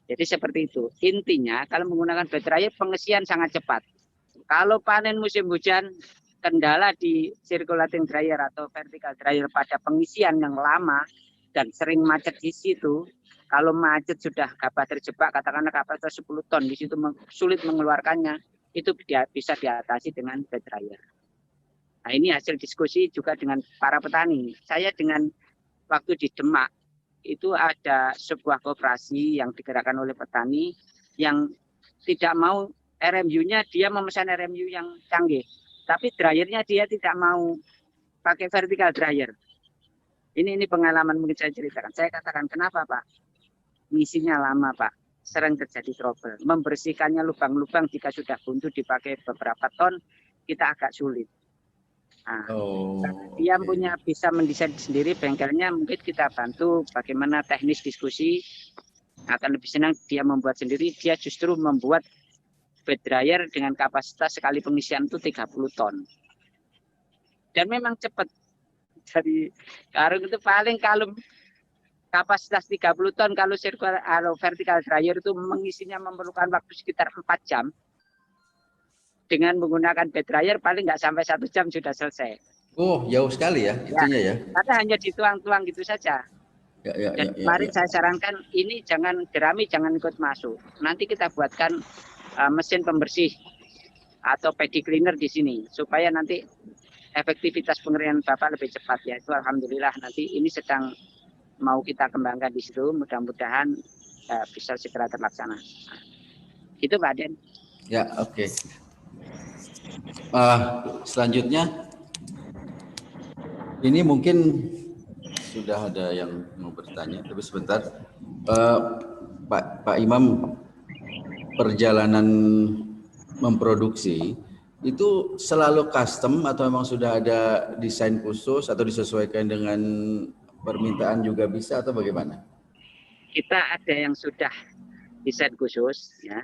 Jadi seperti itu. Intinya kalau menggunakan bed dryer pengisian sangat cepat. Kalau panen musim hujan, kendala di circulating dryer atau vertical dryer pada pengisian yang lama dan sering macet di situ. Kalau macet sudah gabah terjebak, katakanlah kapasitas 10 ton, di situ sulit mengeluarkannya, itu bisa diatasi dengan bed dryer. Nah ini hasil diskusi juga dengan para petani. Saya dengan waktu di Demak, itu ada sebuah koperasi yang digerakkan oleh petani yang tidak mau RMU-nya, dia memesan RMU yang canggih. Tapi dryernya dia tidak mau pakai vertical dryer. Ini pengalaman mungkin saya ceritakan. Saya katakan, kenapa Pak? Misinya lama Pak, sering terjadi trouble. Membersihkannya lubang-lubang jika sudah buntu dipakai beberapa ton, kita agak sulit. Nah, dia punya bisa mendesain sendiri bengkelnya, mungkin kita bantu bagaimana teknis diskusi. Akan lebih senang dia membuat sendiri, dia justru membuat bed dryer dengan kapasitas sekali pengisian itu 30 ton. Dan memang cepat. Dari karung itu paling kalau kapasitas 30 ton, kalau vertical dryer itu mengisinya memerlukan waktu sekitar 4 jam. Dengan menggunakan bed dryer paling nggak sampai 1 jam sudah selesai. Oh, jauh sekali ya itunya ya. Karena hanya dituang-tuang gitu saja. Dan kemarin saya sarankan ini jangan jerami, jangan ikut masuk. Nanti kita buatkan mesin pembersih atau paddy cleaner di sini supaya nanti efektivitas pengeringan Bapak lebih cepat ya. Itu alhamdulillah nanti ini sedang mau kita kembangkan di situ. Mudah-mudahan bisa segera terlaksana. Itu Pak Den. Ya, oke. Selanjutnya ini mungkin sudah ada yang mau bertanya, tapi sebentar. Pak Imam, perjalanan memproduksi itu selalu custom atau memang sudah ada desain khusus atau disesuaikan dengan permintaan juga bisa atau bagaimana? Kita ada yang sudah desain khusus ya.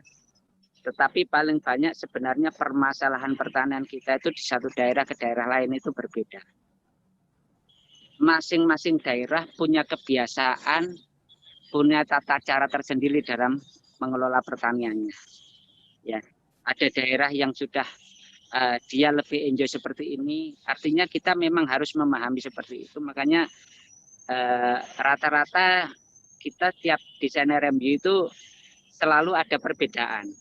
Tetapi paling banyak sebenarnya permasalahan pertanian kita itu di satu daerah ke daerah lain itu berbeda. Masing-masing daerah punya kebiasaan, punya tata cara tersendiri dalam mengelola pertaniannya. Ya, ada daerah yang sudah dia lebih enjoy seperti ini, artinya kita memang harus memahami seperti itu. Makanya rata-rata kita tiap desainer MU itu selalu ada perbedaan.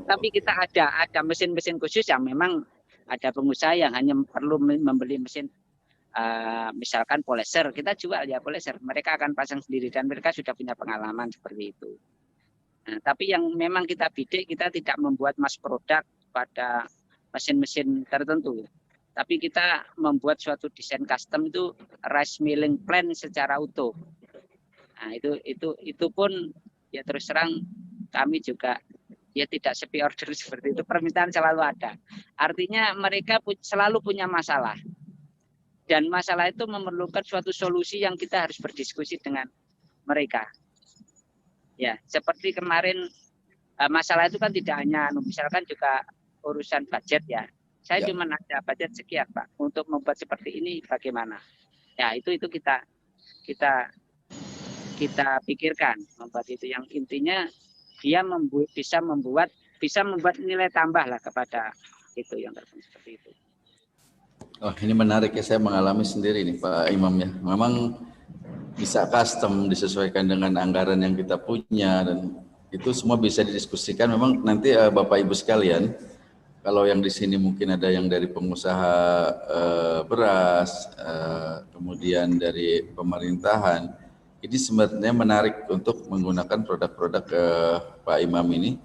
Tapi kita ada mesin-mesin khusus yang memang ada pengusaha yang hanya perlu membeli mesin misalkan poleser, kita jual ya poleser, mereka akan pasang sendiri dan mereka sudah punya pengalaman seperti itu. Nah, tapi yang memang kita bidik, kita tidak membuat mass product pada mesin-mesin tertentu, tapi kita membuat suatu desain custom itu rice milling plan secara utuh. Nah, itu pun ya terus terang kami juga ya tidak sepi order seperti itu, permintaan selalu ada. Artinya mereka selalu punya masalah. Dan masalah itu memerlukan suatu solusi yang kita harus berdiskusi dengan mereka. Ya, seperti kemarin masalah itu kan tidak hanya misalkan juga urusan budget ya. Saya cuma ada budget sekian Pak untuk membuat seperti ini bagaimana. Ya, itu kita pikirkan membuat itu yang intinya dia bisa membuat nilai tambah lah kepada itu yang terpenting seperti itu. Oh, ini menarik ya, saya mengalami sendiri nih Pak Imam ya. Memang bisa custom disesuaikan dengan anggaran yang kita punya dan itu semua bisa didiskusikan. Memang nanti Bapak Ibu sekalian, kalau yang di sini mungkin ada yang dari pengusaha beras, kemudian dari pemerintahan, ini sebenarnya menarik untuk menggunakan produk-produk Pak Imam ini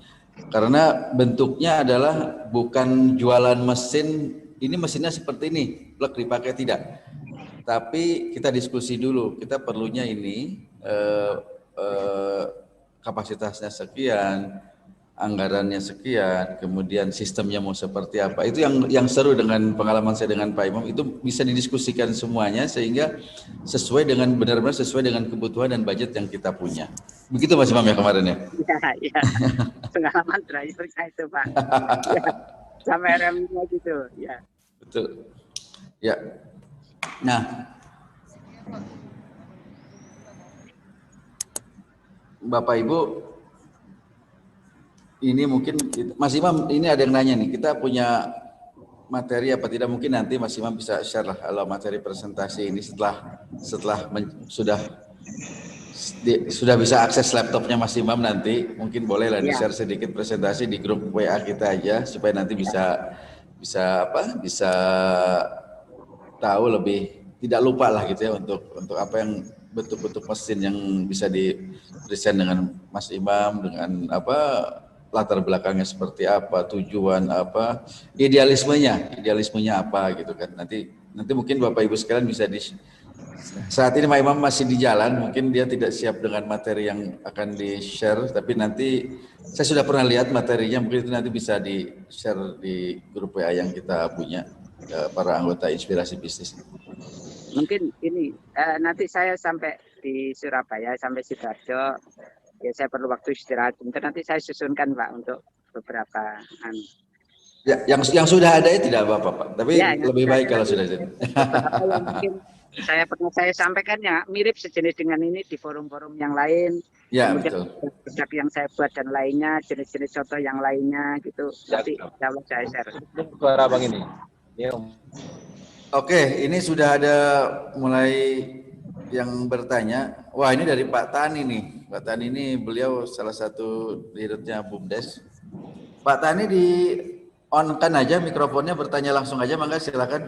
karena bentuknya adalah bukan jualan mesin. Ini mesinnya seperti ini, plug dipakai tidak. Tapi kita diskusi dulu, kita perlunya ini kapasitasnya sekian, anggarannya sekian, kemudian sistemnya mau seperti apa. Itu yang seru dengan pengalaman saya dengan Pak Imam, itu bisa didiskusikan semuanya sehingga sesuai dengan benar-benar sesuai dengan kebutuhan dan budget yang kita punya. Begitu Mas Imam ya kemarin ya? Iya. Pengalaman drivernya itu Pak. Ya. Sama RM-nya gitu, ya. Betul. Ya. Nah, Bapak Ibu, ini mungkin Mas Imam, ini ada yang nanya nih, kita punya materi apa tidak, mungkin nanti Mas Imam bisa share lah kalau materi presentasi ini setelah sudah bisa akses laptopnya Mas Imam, nanti mungkin boleh lah di-share sedikit presentasi di grup WA kita aja supaya nanti bisa tahu lebih, tidak lupa lah gitu ya untuk apa yang bentuk-bentuk mesin yang bisa didesain dengan Mas Imam, dengan apa latar belakangnya seperti apa, tujuan apa, idealismenya apa gitu kan. Nanti mungkin Bapak Ibu sekalian bisa Saat ini Pak Imam masih di jalan, mungkin dia tidak siap dengan materi yang akan di-share, tapi nanti saya sudah pernah lihat materinya, mungkin itu nanti bisa di-share di grup WA yang kita punya, para anggota Inspirasi Bisnis. Mungkin ini nanti saya sampai di Surabaya, sampai Sidoarjo, ya saya perlu waktu istirahat. Nanti saya susunkan Pak untuk beberapa Ya, yang sudah ada ya tidak apa-apa Pak, tapi ya, lebih baik kalau sudah ada. beberapa yang mungkin saya sampaikan ya mirip sejenis dengan ini di forum-forum yang lain. Ya, Kemudian betul. produk yang saya buat dan lainnya, jenis-jenis contoh yang lainnya gitu. Nanti kalau saya share. Suara Bang ini. Oke, ini sudah ada mulai yang bertanya. Wah, ini dari Pak Tani nih. Pak Tani ini beliau salah satu dirutnya BUMDes. Pak Tani di on-kan aja mikrofonnya, bertanya langsung aja, mangga silakan.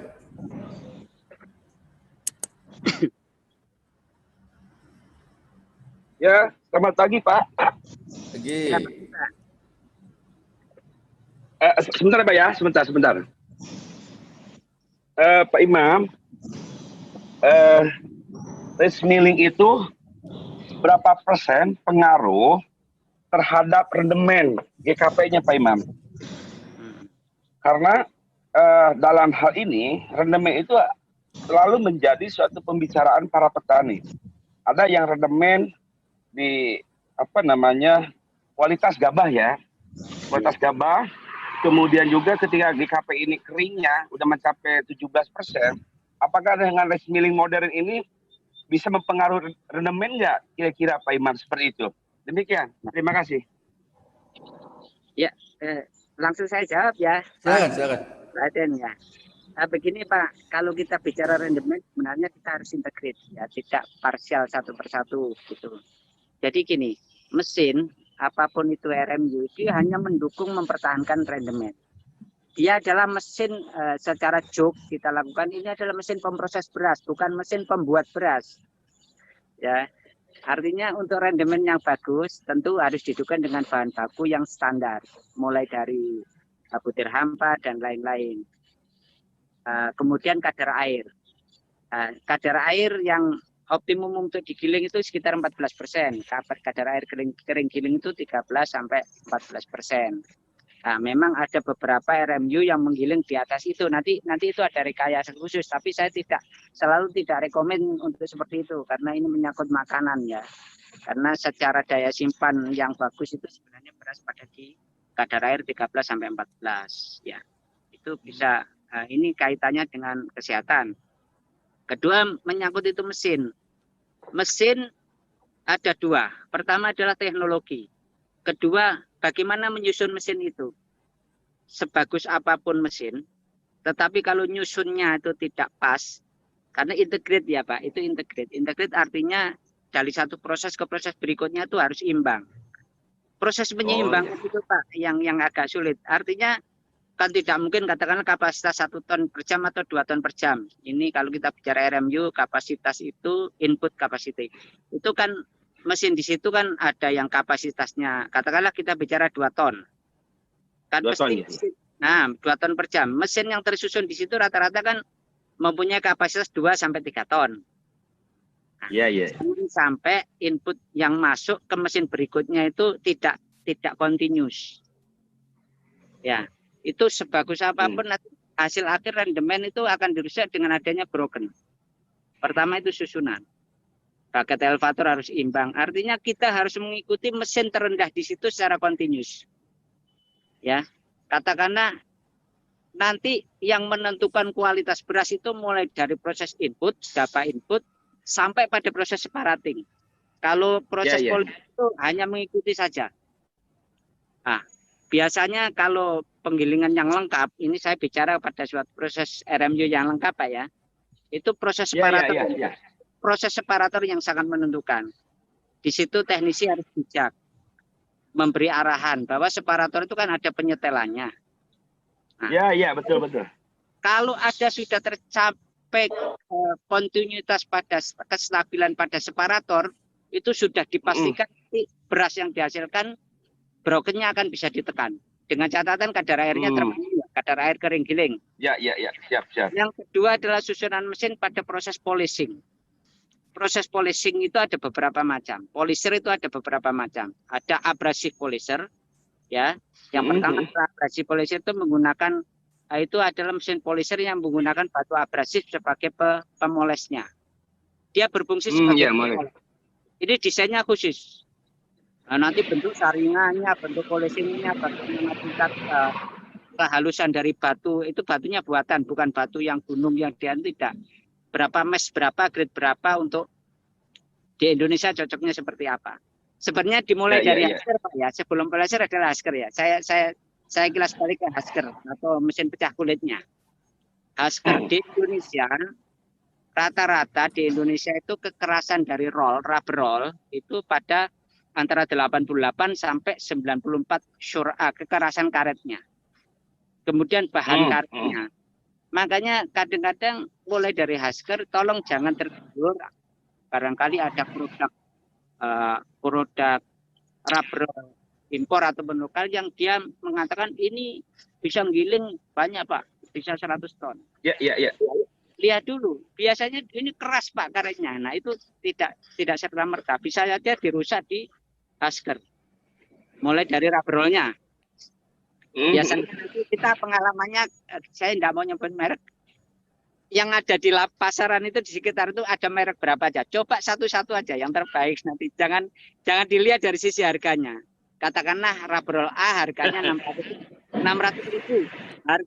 Ya, selamat pagi Pak. Pagi. Sebentar Pak ya, sebentar. Pak Imam, risk milling itu berapa persen pengaruh terhadap rendemen GKP-nya Pak Imam? Karena dalam hal ini rendemen itu selalu menjadi suatu pembicaraan para petani. Ada yang rendemen di kualitas gabah ya, kualitas gabah. Kemudian juga ketika GKP ini keringnya udah mencapai 17%, apakah dengan rice milling modern ini bisa mempengaruhi rendemen nggak kira-kira Pak Imam seperti itu? Demikian, terima kasih. Ya, langsung saya jawab ya. Silakan. Raden ya. Begini Pak, kalau kita bicara rendemen sebenarnya kita harus integrate ya, tidak parsial satu persatu gitu. Jadi gini, mesin apapun itu RMU itu hanya mendukung mempertahankan rendemen. Dia adalah mesin secara joke kita lakukan ini adalah mesin pemproses beras, bukan mesin pembuat beras. Ya. Artinya untuk rendemen yang bagus tentu harus didukung dengan bahan baku yang standar, mulai dari butir hampa dan lain-lain. Kemudian kadar air. Kadar air yang optimum untuk digiling itu sekitar 14%. Kadar air kering giling itu 13 sampai 14%. Nah, memang ada beberapa RMU yang menggiling di atas itu. Nanti itu ada rekayasa khusus, tapi saya selalu tidak rekomen untuk seperti itu karena ini menyangkut makanan ya. Karena secara daya simpan yang bagus itu sebenarnya beras pada di kadar air 13 sampai 14 ya. Itu bisa ini kaitannya dengan kesehatan. Kedua menyangkut itu mesin. Mesin ada dua. Pertama adalah teknologi. Kedua, bagaimana menyusun mesin itu. Sebagus apapun mesin, tetapi kalau nyusunnya itu tidak pas, karena integrate ya Pak, itu integrate. Integrate artinya dari satu proses ke proses berikutnya itu harus imbang. Proses penyeimbang itu Pak yang agak sulit. Artinya kan tidak mungkin katakanlah kapasitas 1 ton per jam atau 2 ton per jam. Ini kalau kita bicara RMU, kapasitas itu input capacity. Itu kan mesin di situ kan ada yang kapasitasnya, katakanlah kita bicara 2 ton. Kan 2 ton, ya? Nah, 2 ton per jam. Mesin yang tersusun di situ rata-rata kan mempunyai kapasitas 2 sampai 3 ton. Nah, sampai input yang masuk ke mesin berikutnya itu tidak continuous. Ya. Itu sebagus apapun hasil akhir rendemen itu akan dirusak dengan adanya broken. Pertama itu susunan. Bucket elevator harus imbang. Artinya kita harus mengikuti mesin terendah di situ secara continuous. Ya, katakanlah nanti yang menentukan kualitas beras itu mulai dari proses input, data input, sampai pada proses separating. Kalau proses politik itu hanya mengikuti saja. Nah, biasanya kalau penggilingan yang lengkap, ini saya bicara pada suatu proses RMU yang lengkap Pak ya, itu proses separator, proses separator yang sangat menentukan. Di situ teknisi harus bijak, memberi arahan bahwa separator itu kan ada penyetelannya. Nah, betul. Kalau ada sudah tercapai kontinuitas pada kestabilan pada separator, itu sudah dipastikan beras yang dihasilkan brokennya akan bisa ditekan. Dengan catatan kadar airnya terpenuhi, kadar air kering giling. Siap. Yang kedua adalah susunan mesin pada proses polishing. proses polishing itu ada beberapa macam. Polisher itu ada beberapa macam. Ada abrasive polisher, ya. Yang pertama abrasive polisher itu menggunakan itu adalah mesin polisher yang menggunakan batu abrasif sebagai pemolesnya. Dia berfungsi sebagai pemoles. Ini desainnya khusus. Nah, nanti bentuk saringannya, bentuk polishingnya, bagaimana tingkat kehalusan dari batu, itu batunya buatan, bukan batu yang gunung yang tidak. Berapa mesh berapa, grade berapa untuk di Indonesia cocoknya seperti apa. Sebenarnya dimulai dari Hasker, Pak ya. Sebelum polisher adalah Hasker ya. Saya kilas balik ke Hasker atau mesin pecah kulitnya. Hasker di Indonesia rata-rata di Indonesia itu kekerasan dari rubber roll itu pada antara 88 sampai 94 syura kekerasan karetnya. Kemudian bahan karetnya. Makanya kadang-kadang mulai dari Hasker tolong jangan tergiur. Barangkali ada produk rubber impor atau lokal yang dia mengatakan ini bisa menggiling banyak Pak, bisa 100 ton. Ya. Lihat dulu, biasanya ini keras Pak karetnya. Nah itu tidak serta-merta, bisa saja dirusak di Hasker. Mulai dari rubber roll-nya. Biasanya kita pengalamannya, saya tidak mau nyebut merek, yang ada di pasaran itu di sekitar itu ada merek berapa aja. Coba satu-satu aja yang terbaik nanti. Jangan dilihat dari sisi harganya. Katakanlah rubber roll A harganya 600.000.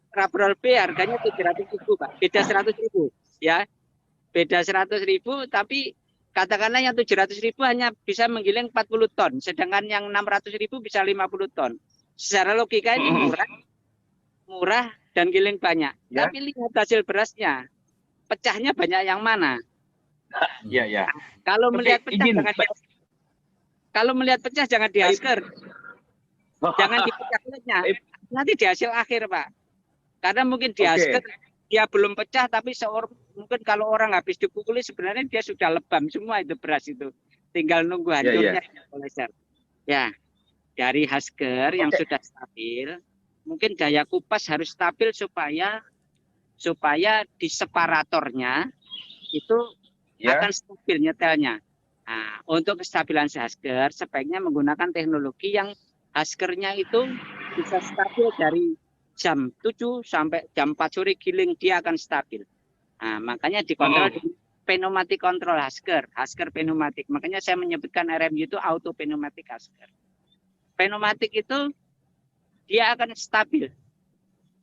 Rubber roll B harganya 700.000 Pak. Beda 100.000 ya. Beda 100.000 tapi katakanlah yang 700.000 hanya bisa menggiling 40 ton. Sedangkan yang 600.000 bisa 50 ton. Secara logika ini murah dan giling banyak. Ya. Tapi lihat hasil berasnya, pecahnya banyak yang mana? Ya. Kalau melihat pecah jangan di Hasker, jangan di pecah kulitnya. Nanti di hasil akhir Pak. Karena mungkin di Hasker dia belum pecah, tapi mungkin kalau orang habis dipukuli sebenarnya dia sudah lebam semua itu beras itu. Tinggal nunggu hancurnya polisher. Ya. Dari Hasker yang sudah stabil, mungkin daya kupas harus stabil supaya di separatornya itu akan stabil nyetelnya. Nah, untuk kestabilan Hasker sebaiknya menggunakan teknologi yang Haskernya itu bisa stabil dari jam 7 sampai jam 4 sore giling dia akan stabil. Nah, makanya dikontrol di pneumatic control Hasker pneumatic. Makanya saya menyebutkan RMU itu auto pneumatic Hasker. Pneumatik itu dia akan stabil.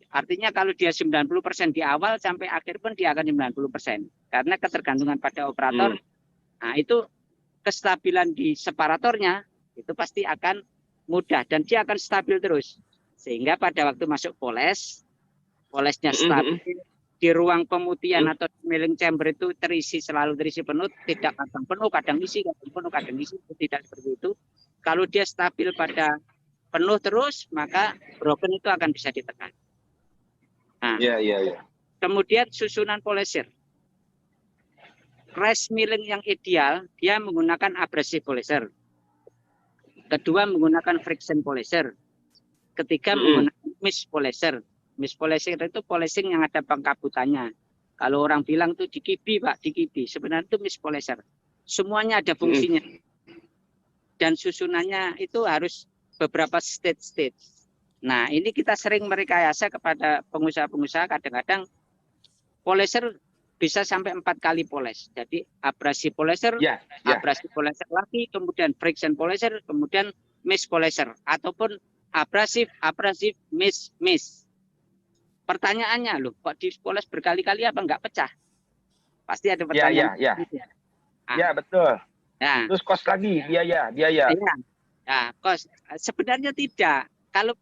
Artinya kalau dia 90% di awal sampai akhir pun dia akan 90%. Karena ketergantungan pada operator. Nah itu kestabilan di separatornya itu pasti akan mudah. Dan dia akan stabil terus. Sehingga pada waktu masuk polesnya stabil. Di ruang pemutihan atau milling chamber itu selalu terisi penuh. Tidak kadang isi, kadang isi. Tidak seperti itu. Kalau dia stabil pada penuh terus, maka broken itu akan bisa ditekan. Nah, kemudian susunan polisher. Rice milling yang ideal, dia menggunakan abrasive polisher. Kedua, menggunakan friction polisher. Ketiga, menggunakan mist polisher. Mist polisher itu polishing yang ada pengkabutannya. Kalau orang bilang itu dikibi, Pak, dikibi. Sebenarnya itu mist polisher. Semuanya ada fungsinya. Dan susunannya itu harus beberapa stage. Nah, ini kita sering merekayasa kepada pengusaha-pengusaha. Kadang-kadang polisher bisa sampai 4 kali polish. Jadi abrasive polisher, abrasive polisher lagi, kemudian friction polisher, kemudian mist polisher ataupun abrasive, mist. Pertanyaannya loh, kok dipoles berkali-kali apa enggak pecah? Pasti ada pertanyaan. Ya, betul. Nah, terus kos lagi, biaya. Nah, kos sebenarnya tidak. Kalau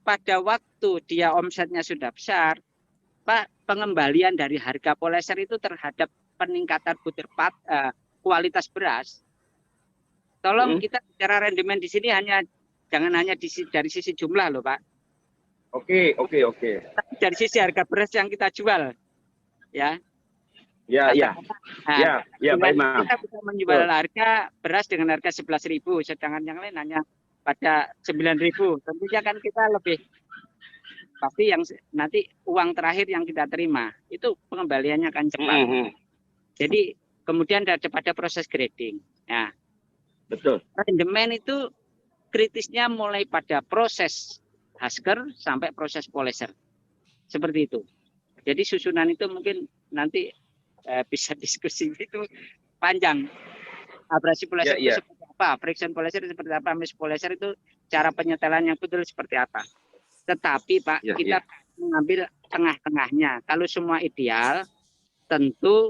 pada waktu dia omsetnya sudah besar, Pak, pengembalian dari harga polisher itu terhadap peningkatan kualitas beras. Tolong kita bicara rendemen di sini jangan hanya dari sisi jumlah loh, Pak. Oke. Tapi dari sisi harga beras yang kita jual, ya. Ya, Pak Imam. Kita bisa menjual harga beras dengan harga 11.000, sedangkan yang lain hanya pada 9.000. Tentunya kan kita lebih, tapi yang nanti uang terakhir yang kita terima itu pengembaliannya akan cepat. Jadi kemudian pada proses grading. Nah, Betul. rendemen itu kritisnya mulai pada proses husker sampai proses polisher. Seperti itu. Jadi susunan itu mungkin nanti bisa diskusi itu panjang. Abrasi polisher itu seperti apa, friction polisher seperti apa, mist polisher itu cara penyetelan yang betul seperti apa. Tetapi Pak, kita mengambil tengah-tengahnya. Kalau semua ideal, tentu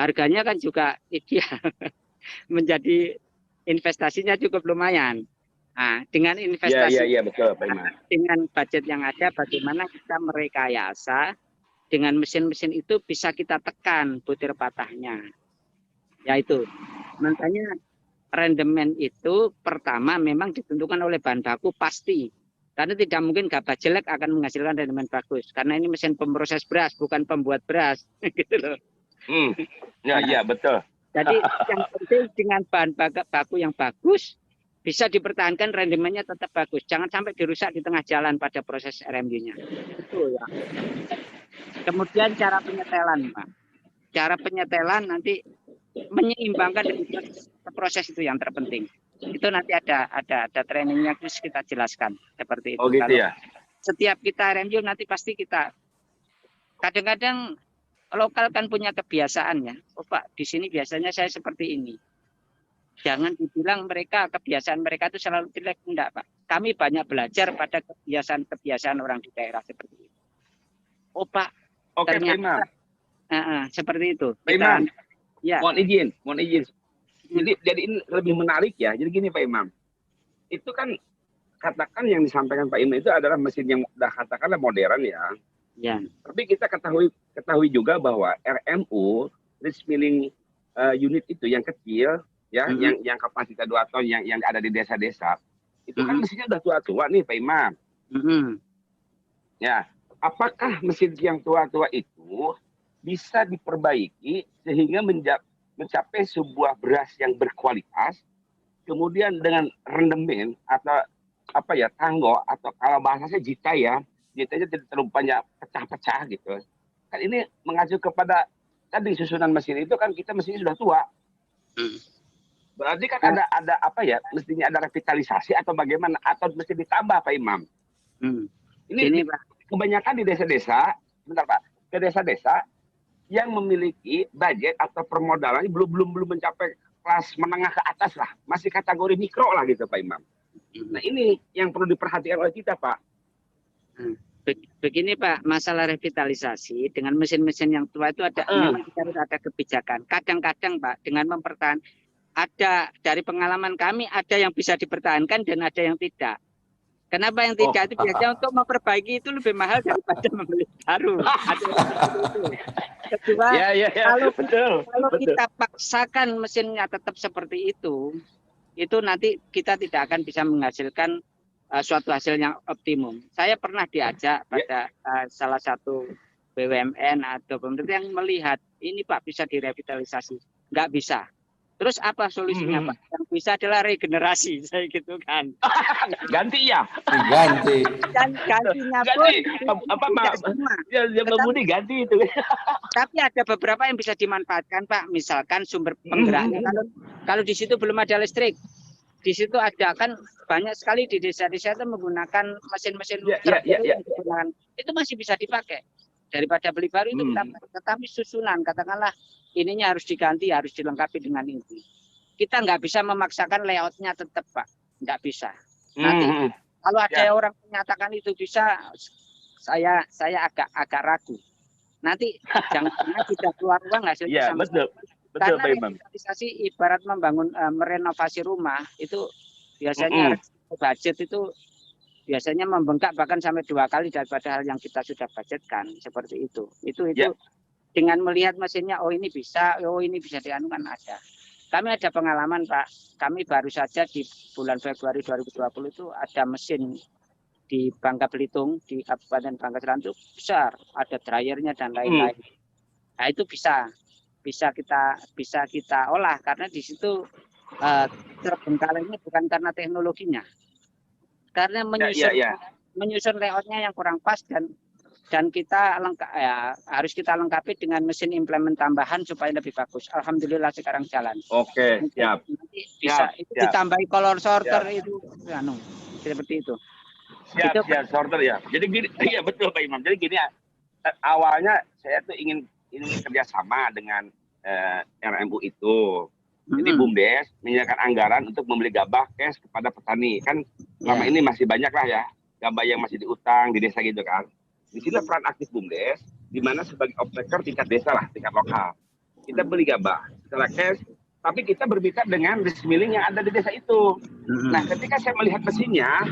harganya kan juga ideal. Menjadi investasinya cukup lumayan. Nah, dengan investasi, betul, Pak Imam. dengan budget yang ada, bagaimana kita merekayasa dengan mesin-mesin itu bisa kita tekan butir patahnya. Yaitu, makanya rendemen itu pertama memang ditentukan oleh bahan baku pasti. Karena tidak mungkin gabah jelek akan menghasilkan rendemen bagus. Karena ini mesin pemproses beras, bukan pembuat beras. Gitu loh. Betul. Jadi yang penting dengan bahan baku yang bagus, bisa dipertahankan rendemennya tetap bagus. Jangan sampai dirusak di tengah jalan pada proses RMU-nya. Itu ya. Kemudian cara penyetelan, Pak. Cara penyetelan nanti menyeimbangkan dari proses itu yang terpenting. Itu nanti ada trainingnya terus kita jelaskan seperti itu. Oh gitu ya. Setiap kita RMU nanti pasti kita kadang-kadang lokal kan punya kebiasaan ya. Oh Pak, di sini biasanya saya seperti ini. Jangan dibilang kebiasaan mereka itu selalu jelek, enggak Pak. Kami banyak belajar pada kebiasaan orang di daerah seperti itu. Oh Pak, ternyata seperti itu. Pak Imam, ya. mohon izin. Jadi ini lebih menarik ya. Jadi gini Pak Imam, itu kan katakan yang disampaikan Pak Imam itu adalah mesin yang udah katakanlah modern ya. Ya. Tapi kita ketahui juga bahwa RMU, rich milling unit itu yang kecil, ya, yang kapasitas 2 ton yang ada di desa-desa, itu kan mesinnya udah tua-tua nih Pak Imam. Ya, apakah mesin yang tua-tua itu bisa diperbaiki sehingga mencapai sebuah beras yang berkualitas, kemudian dengan rendemen atau tanggo atau kalau bahasanya jita ya, jitanya tidak terlalu banyak pecah-pecah gitu. Kan ini mengacu kepada tadi susunan mesin itu kan kita mesinnya sudah tua. Berarti kan ada mestinya ada revitalisasi atau bagaimana atau mesti ditambah Pak Imam. Ini Pak, kebanyakan di desa-desa, bentar Pak, ke desa-desa yang memiliki budget atau permodalannya belum mencapai kelas menengah ke atas lah, masih kategori mikro lah gitu Pak Imam. Nah ini yang perlu diperhatikan oleh kita Pak. Begini Pak, masalah revitalisasi dengan mesin-mesin yang tua itu memang harus ada kebijakan. Kadang-kadang Pak, dengan mempertahankan, ada dari pengalaman kami ada yang bisa dipertahankan dan ada yang tidak. Kenapa yang tidak itu biasanya untuk memperbaiki itu lebih mahal daripada membeli baru. Kedua, kalau kita paksakan mesinnya tetap seperti itu nanti kita tidak akan bisa menghasilkan suatu hasil yang optimum. Saya pernah diajak pada salah satu BUMN atau pemerintah yang melihat ini Pak bisa direvitalisasi, nggak bisa. Terus apa solusinya Pak? Yang bisa adalah regenerasi, saya gitu kan. Ganti ya. Ganti. Dan gantinya pun mengemudi ganti itu. Tapi ada beberapa yang bisa dimanfaatkan Pak. Misalkan sumber penggeraknya kalau di situ belum ada listrik. Di situ ada kan banyak sekali di desa-desa itu menggunakan mesin-mesin itu masih bisa dipakai daripada beli baru itu tetapi susunan katakanlah ininya harus diganti, harus dilengkapi dengan ini. Kita nggak bisa memaksakan layoutnya tetap Pak, nggak bisa. Nanti kalau ada orang menyatakan itu bisa, saya agak ragu. Nanti jangan kita keluar uang hasilnya sama. Betul, karena revitalisasi ibarat membangun merenovasi rumah itu biasanya budget itu biasanya membengkak bahkan sampai 2 kali daripada hal yang kita sudah budgetkan seperti itu. Itu dengan melihat mesinnya ini bisa dianukan ada. Kami ada pengalaman Pak. Kami baru saja di bulan Februari 2020 itu ada mesin di Bangka Belitung di Kabupaten Bangka Selatan itu besar, ada dryernya dan lain-lain. Nah itu bisa kita olah karena di situ terbengkalainya bukan karena teknologinya, karena menyusun layoutnya yang kurang pas dan dan kita harus kita lengkapi dengan mesin implement tambahan supaya lebih bagus. Alhamdulillah sekarang jalan. Oke, siap. Nanti bisa Siap. ditambahi color sorter itu, seperti itu. Siap, Itu siap, sorter ya. Jadi gini, iya betul Pak Imam. Jadi gini, awalnya saya tuh ingin kerjasama dengan RMU itu. Jadi BUMDes menyediakan anggaran untuk membeli gabah cash kepada petani. Kan selama ini masih banyak lah ya gabah yang masih diutang di desa gitu kan. Di sini peran aktif BUMDes, di mana sebagai operator tingkat desa lah, tingkat lokal. Kita beli gabah secara cash, tapi kita berbicara dengan risk milling yang ada di desa itu. Nah, ketika saya melihat mesinnya,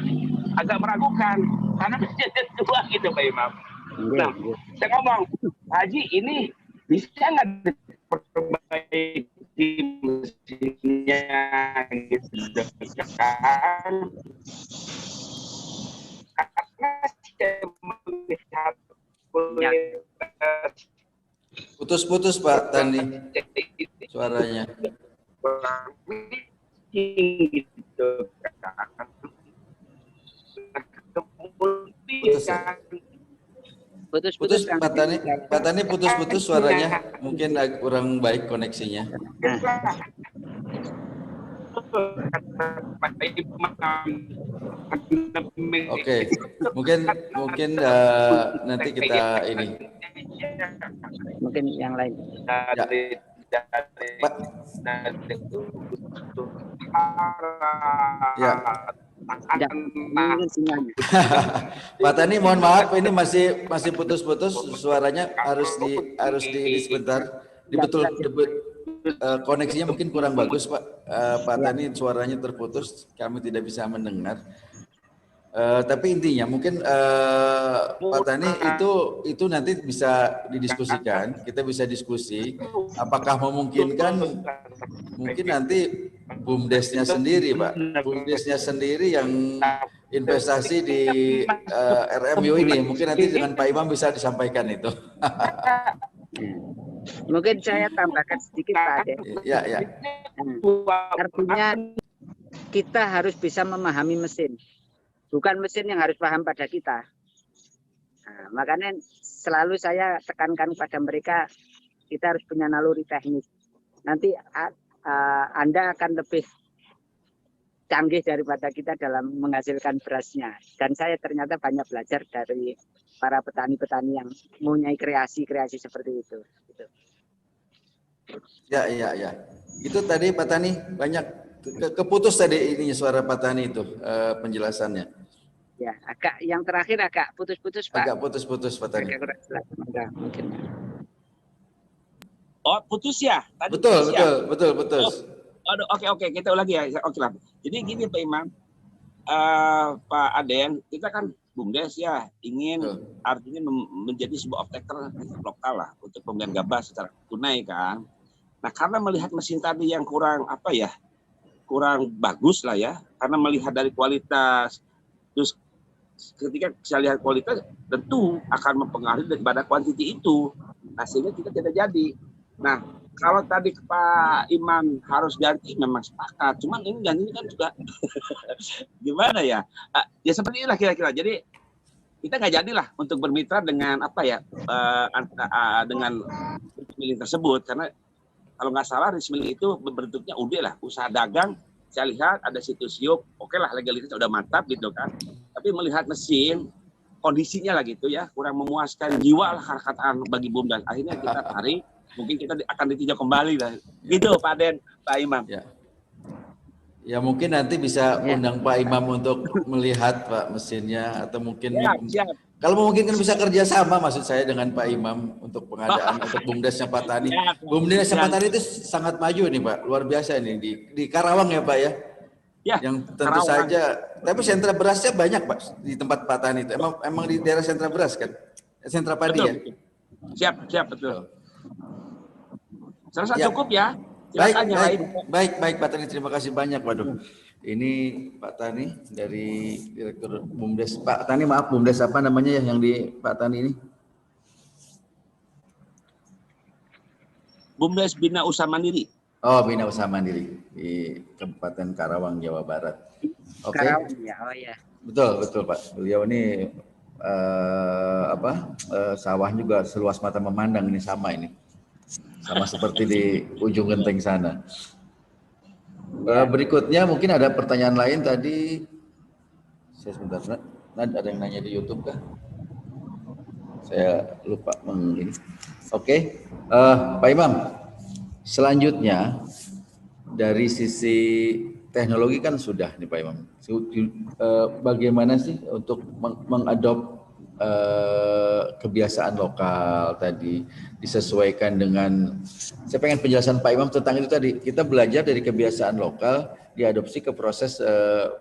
agak meragukan karena mesinnya tua gitu Pak Imam. Nah, saya ngomong, Haji ini bisa nggak diperbaiki mesinnya gitu kan? Karena saya melihat Putus-putus Pak Tani suaranya. Gitu kan. Putus ya? Putus Pak Tani putus-putus suaranya, mungkin kurang baik koneksinya. Oke, mungkin nanti kita ini. Mungkin yang lain. Ya. Pak. Ya. Pak Tani, mohon maaf, ini masih putus-putus suaranya, harus di sebentar. Koneksinya mungkin kurang bagus Pak. Pak Tani suaranya terputus, kami tidak bisa mendengar. Tapi intinya mungkin Pak Tani itu nanti bisa didiskusikan, kita bisa diskusi apakah memungkinkan, mungkin nanti BUMDesnya sendiri Pak, BUMDesnya sendiri yang investasi di RMU ini, mungkin nanti dengan Pak Imam bisa disampaikan itu. Mungkin saya tambahkan sedikit Pak Ade. Ya. Artinya kita harus bisa memahami mesin. Bukan mesin yang harus paham pada kita. Nah, makanya selalu saya tekankan pada mereka, kita harus punya naluri teknis. Nanti Anda akan lebih canggih daripada kita dalam menghasilkan berasnya. Dan saya ternyata banyak belajar dari para petani-petani yang mempunyai kreasi-kreasi seperti itu. Ya. Itu tadi Pak Tani banyak keputus tadi ininya suara Pak Tani itu penjelasannya. Ya, yang terakhir agak putus-putus Pak. Agak putus-putus Pak Tani. Mungkin. Oh, putus ya? Tadi Betul, putus. Oke, kita ulangi ya. Oke lah. Jadi gini Pak Imam, Pak Aden, kita kan BUMDes ya ingin artinya menjadi sebuah off-taker lokal lah untuk pembelian gabah secara tunai kan. Nah, karena melihat mesin tadi yang kurang bagus lah ya, karena melihat dari kualitas, terus ketika saya lihat kualitas tentu akan mempengaruhi daripada kuantiti itu. Nah, sehingga kita tidak jadi. Nah, kalau tadi Pak Imam harus ganti, memang sepakat. Cuman ini gantinya kan juga gimana ya? Ya seperti inilah kira-kira. Jadi kita nggak jadilah untuk bermitra dengan dengan milih tersebut, karena kalau nggak salah rismil itu bentuknya UD lah, usaha dagang. Saya lihat ada situs Yuk, oke lah legalitas udah mantap gitu kan. Tapi melihat mesin, kondisinya lah gitu ya, kurang memuaskan jiwa lah kata bagi BUMDes. Akhirnya kita tarik, mungkin kita akan ditinjau kembali lah. Gitu Pak Den, Pak Imam. Ya mungkin nanti bisa undang Pak Imam untuk melihat Pak mesinnya, atau mungkin Siap. kalau memungkinkan bisa kerjasama, maksud saya, dengan Pak Imam untuk pengadaan untuk BUMDesnya Pak Tani. BUMDesnya Pak Tani itu sangat maju nih Pak, luar biasa ini di Karawang ya Pak ya. Ya, yang tentu Karawang saja, tapi sentra berasnya banyak Pak di tempat Pak Tani itu. Emang di daerah sentra beras kan? Sentra padi betul, ya? Siap, betul. Saya rasa cukup ya. Baik Pak Tani, terima kasih banyak. Waduh, ini Pak Tani dari Direktur BUMDes. Pak Tani, maaf, BUMDes apa namanya ya yang di Pak Tani ini? BUMDes Bina Usaha Mandiri. Oh, Bina Usaha Mandiri di Kabupaten Karawang, Jawa Barat. Oke. Karawang ya, oh ya. Betul Pak. Beliau ini sawah juga seluas mata memandang, ini sama seperti di ujung genteng sana. Berikutnya mungkin ada pertanyaan lain tadi. Saya sebentar, ada yang nanya di YouTube kah? Saya lupa ini. Oke, Pak Imam. Selanjutnya dari sisi teknologi kan sudah nih Pak Imam. Bagaimana sih untuk mengadop kebiasaan lokal tadi disesuaikan dengan, saya pengen penjelasan Pak Imam tentang itu tadi. Kita belajar dari kebiasaan lokal diadopsi ke proses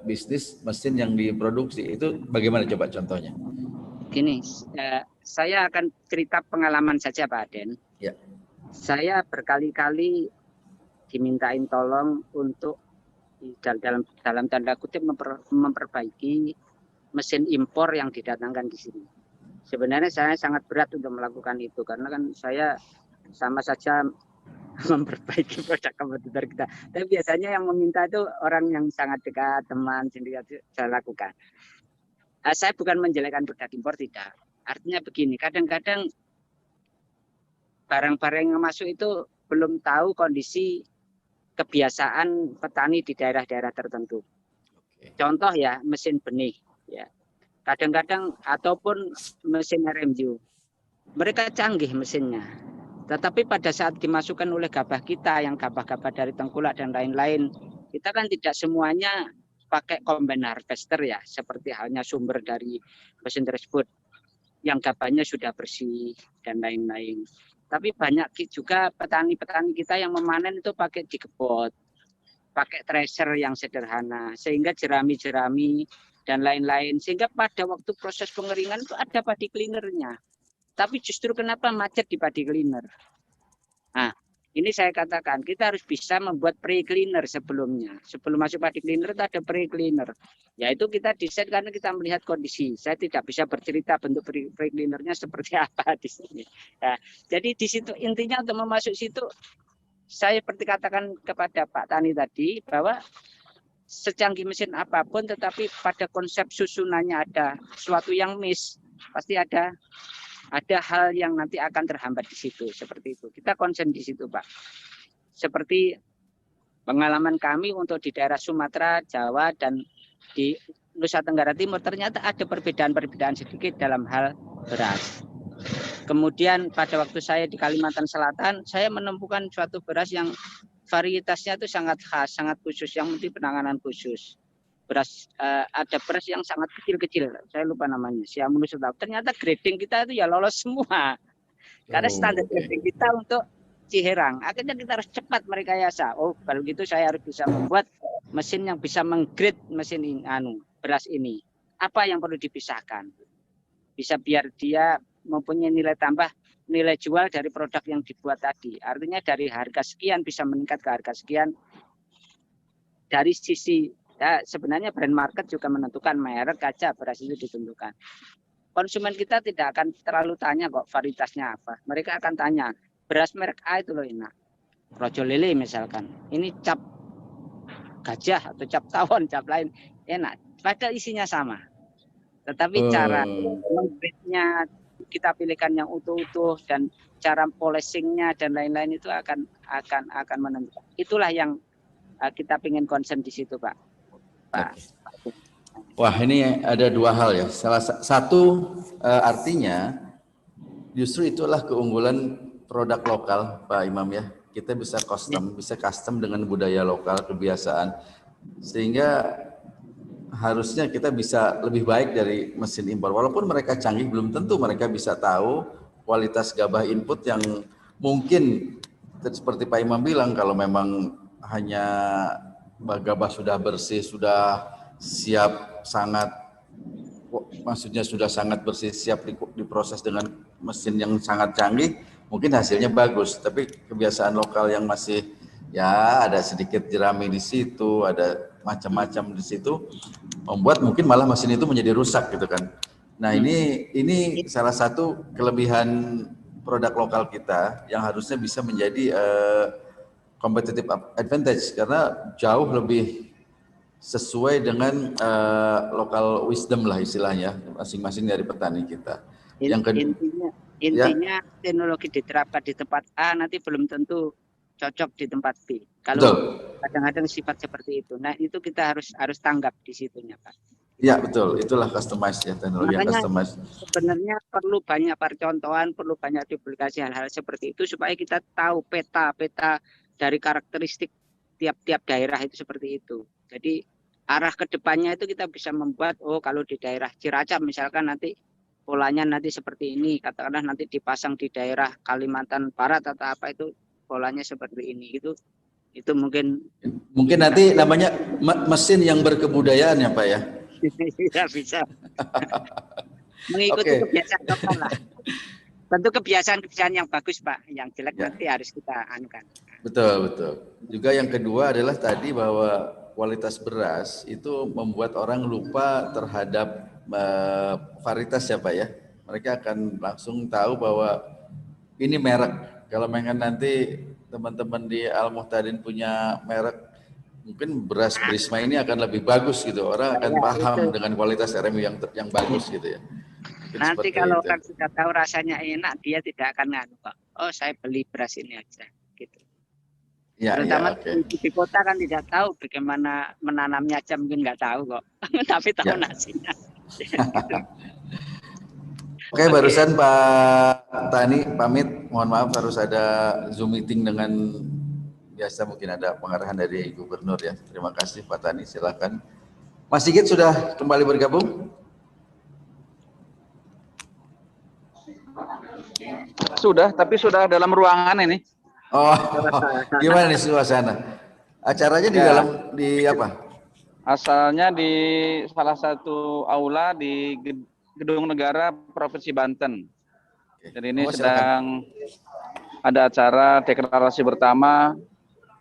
bisnis mesin yang diproduksi. Itu bagaimana coba contohnya? Gini, saya akan cerita pengalaman saja Pak Aden. Ya. Saya berkali-kali dimintain tolong untuk dalam tanda kutip memperbaiki mesin impor yang didatangkan di sini. Sebenarnya saya sangat berat untuk melakukan itu karena kan saya sama saja memperbaiki produk kompetitor kita. Tapi biasanya yang meminta itu orang yang sangat dekat, teman, sendiri saya lakukan. Saya bukan menjelekkan produk impor, tidak. Artinya begini, kadang-kadang barang-barang yang masuk itu belum tahu kondisi kebiasaan petani di daerah-daerah tertentu. Contoh ya, mesin benih. Ya. Kadang-kadang ataupun mesin RMU. Mereka canggih mesinnya. Tetapi pada saat dimasukkan oleh gabah kita, yang gabah-gabah dari tengkulak dan lain-lain, kita kan tidak semuanya pakai combine harvester ya, seperti halnya sumber dari mesin tersebut yang gabahnya sudah bersih dan lain-lain. Tapi banyak juga petani-petani kita yang memanen itu pakai digepot, pakai thresher yang sederhana, sehingga jerami-jerami dan lain-lain. Sehingga pada waktu proses pengeringan itu ada padi cleanernya. Tapi justru kenapa macet di padi cleaner? Nah, ini saya katakan kita harus bisa membuat pre-cleaner sebelumnya. Sebelum masuk padi cleaner itu ada pre-cleaner. Yaitu kita desain karena kita melihat kondisi. Saya tidak bisa bercerita bentuk pre-cleanernya seperti apa di sini. Nah, jadi di situ intinya untuk memasuk situ, saya seperti katakan kepada Pak Tani tadi bahwa secanggih mesin apapun, tetapi pada konsep susunannya ada sesuatu yang miss, pasti ada hal yang nanti akan terhambat di situ, seperti itu. Kita konsen di situ, Pak. Seperti pengalaman kami untuk di daerah Sumatera, Jawa, dan di Nusa Tenggara Timur, ternyata ada perbedaan-perbedaan sedikit dalam hal beras. Kemudian pada waktu saya di Kalimantan Selatan, saya menemukan suatu beras yang varietasnya itu sangat khas, sangat khusus, yang memiliki penanganan khusus. Beras ada beras yang sangat kecil-kecil, saya lupa namanya, Siamunus. Ternyata grading kita itu ya lolos semua. Karena standar grading kita untuk Ciherang. Akhirnya kita harus cepat merekayasa. Oh, kalau gitu saya harus bisa membuat mesin yang bisa menggrade mesin ini, beras ini. Apa yang perlu dipisahkan? Bisa biar dia mempunyai nilai tambah, nilai jual dari produk yang dibuat tadi. Artinya dari harga sekian bisa meningkat ke harga sekian. Dari sisi ya, sebenarnya brand market juga menentukan merek kaca beras itu ditentukan. Konsumen kita tidak akan terlalu tanya kok varietasnya apa. Mereka akan tanya, beras merek A itu loh enak. Rojo Lele misalkan. Ini cap gajah atau cap tawon, cap lain enak. Padahal isinya sama. Tetapi cara membuatnya kita pilihkan yang utuh-utuh dan cara polishingnya dan lain-lain itu akan menentukan. Itulah yang kita ingin konsen di situ, Pak. Wah, ini ada dua hal ya. Salah satu artinya justru itulah keunggulan produk lokal, Pak Imam ya. Kita bisa custom dengan budaya lokal, kebiasaan, sehingga harusnya kita bisa lebih baik dari mesin impor. Walaupun mereka canggih, belum tentu mereka bisa tahu kualitas gabah input yang mungkin seperti Pak Imam bilang, kalau memang hanya gabah sudah bersih, sudah siap, maksudnya sudah sangat bersih, siap diproses dengan mesin yang sangat canggih, mungkin hasilnya bagus. Tapi kebiasaan lokal yang masih ya ada sedikit jerami di situ, ada macam-macam di situ, membuat mungkin malah mesin itu menjadi rusak gitu kan. Nah, ini salah satu kelebihan produk lokal kita yang harusnya bisa menjadi competitive advantage, karena jauh lebih sesuai dengan local wisdom lah istilahnya masing-masing dari petani kita. Yang kedua, intinya teknologi diterapkan di tempat A nanti belum tentu cocok di tempat B. Kalau betul. kadang-kadang sifat seperti itu. Nah, itu kita harus tanggap di situnya, Pak. Ya, betul. Itulah customize ya, teknologi yang Makanya customize. sebenarnya perlu banyak percontohan, perlu banyak duplikasi hal-hal seperti itu supaya kita tahu peta-peta dari karakteristik tiap-tiap daerah itu seperti itu. Jadi arah ke depannya itu kita bisa membuat, oh kalau di daerah Cilacap misalkan nanti polanya nanti seperti ini, katakanlah nanti dipasang di daerah Kalimantan Barat atau apa itu polanya seperti ini. Itu mungkin nanti namanya mesin yang berkebudayaan ya Pak ya. bisa mengikuti kebiasaan lokal lah. Tentu kebiasaan-kebiasaan yang bagus Pak, yang jelek nanti harus kita anukan. Betul. Juga yang kedua adalah tadi bahwa kualitas beras itu membuat orang lupa terhadap varietas ya Pak ya. Mereka akan langsung tahu bahwa ini merek. Kalau memang nanti teman-teman di Al Muhtadin punya merek, mungkin beras Prisma ini akan lebih bagus gitu. Orang akan paham dengan kualitas RMU yang bagus gitu ya. Mungkin nanti kalau kan sudah tahu rasanya enak, dia tidak akan nganu Pak. Oh saya beli beras ini aja gitu. Ya, terutama di kota kan tidak tahu bagaimana menanamnya aja mungkin nggak tahu kok, tapi tahu nasinya. Oke, barusan Pak Tani pamit, mohon maaf harus ada Zoom meeting dengan biasa mungkin ada pengarahan dari Gubernur ya. Terima kasih Pak Tani, silakan. Mas Sigit sudah kembali bergabung? Sudah, tapi sudah dalam ruangan ini. Oh, gimana nih suasana? Acaranya di apa? Asalnya di salah satu aula di Gedung Negara Provinsi Banten. Jadi ini sedang ada acara deklarasi bersama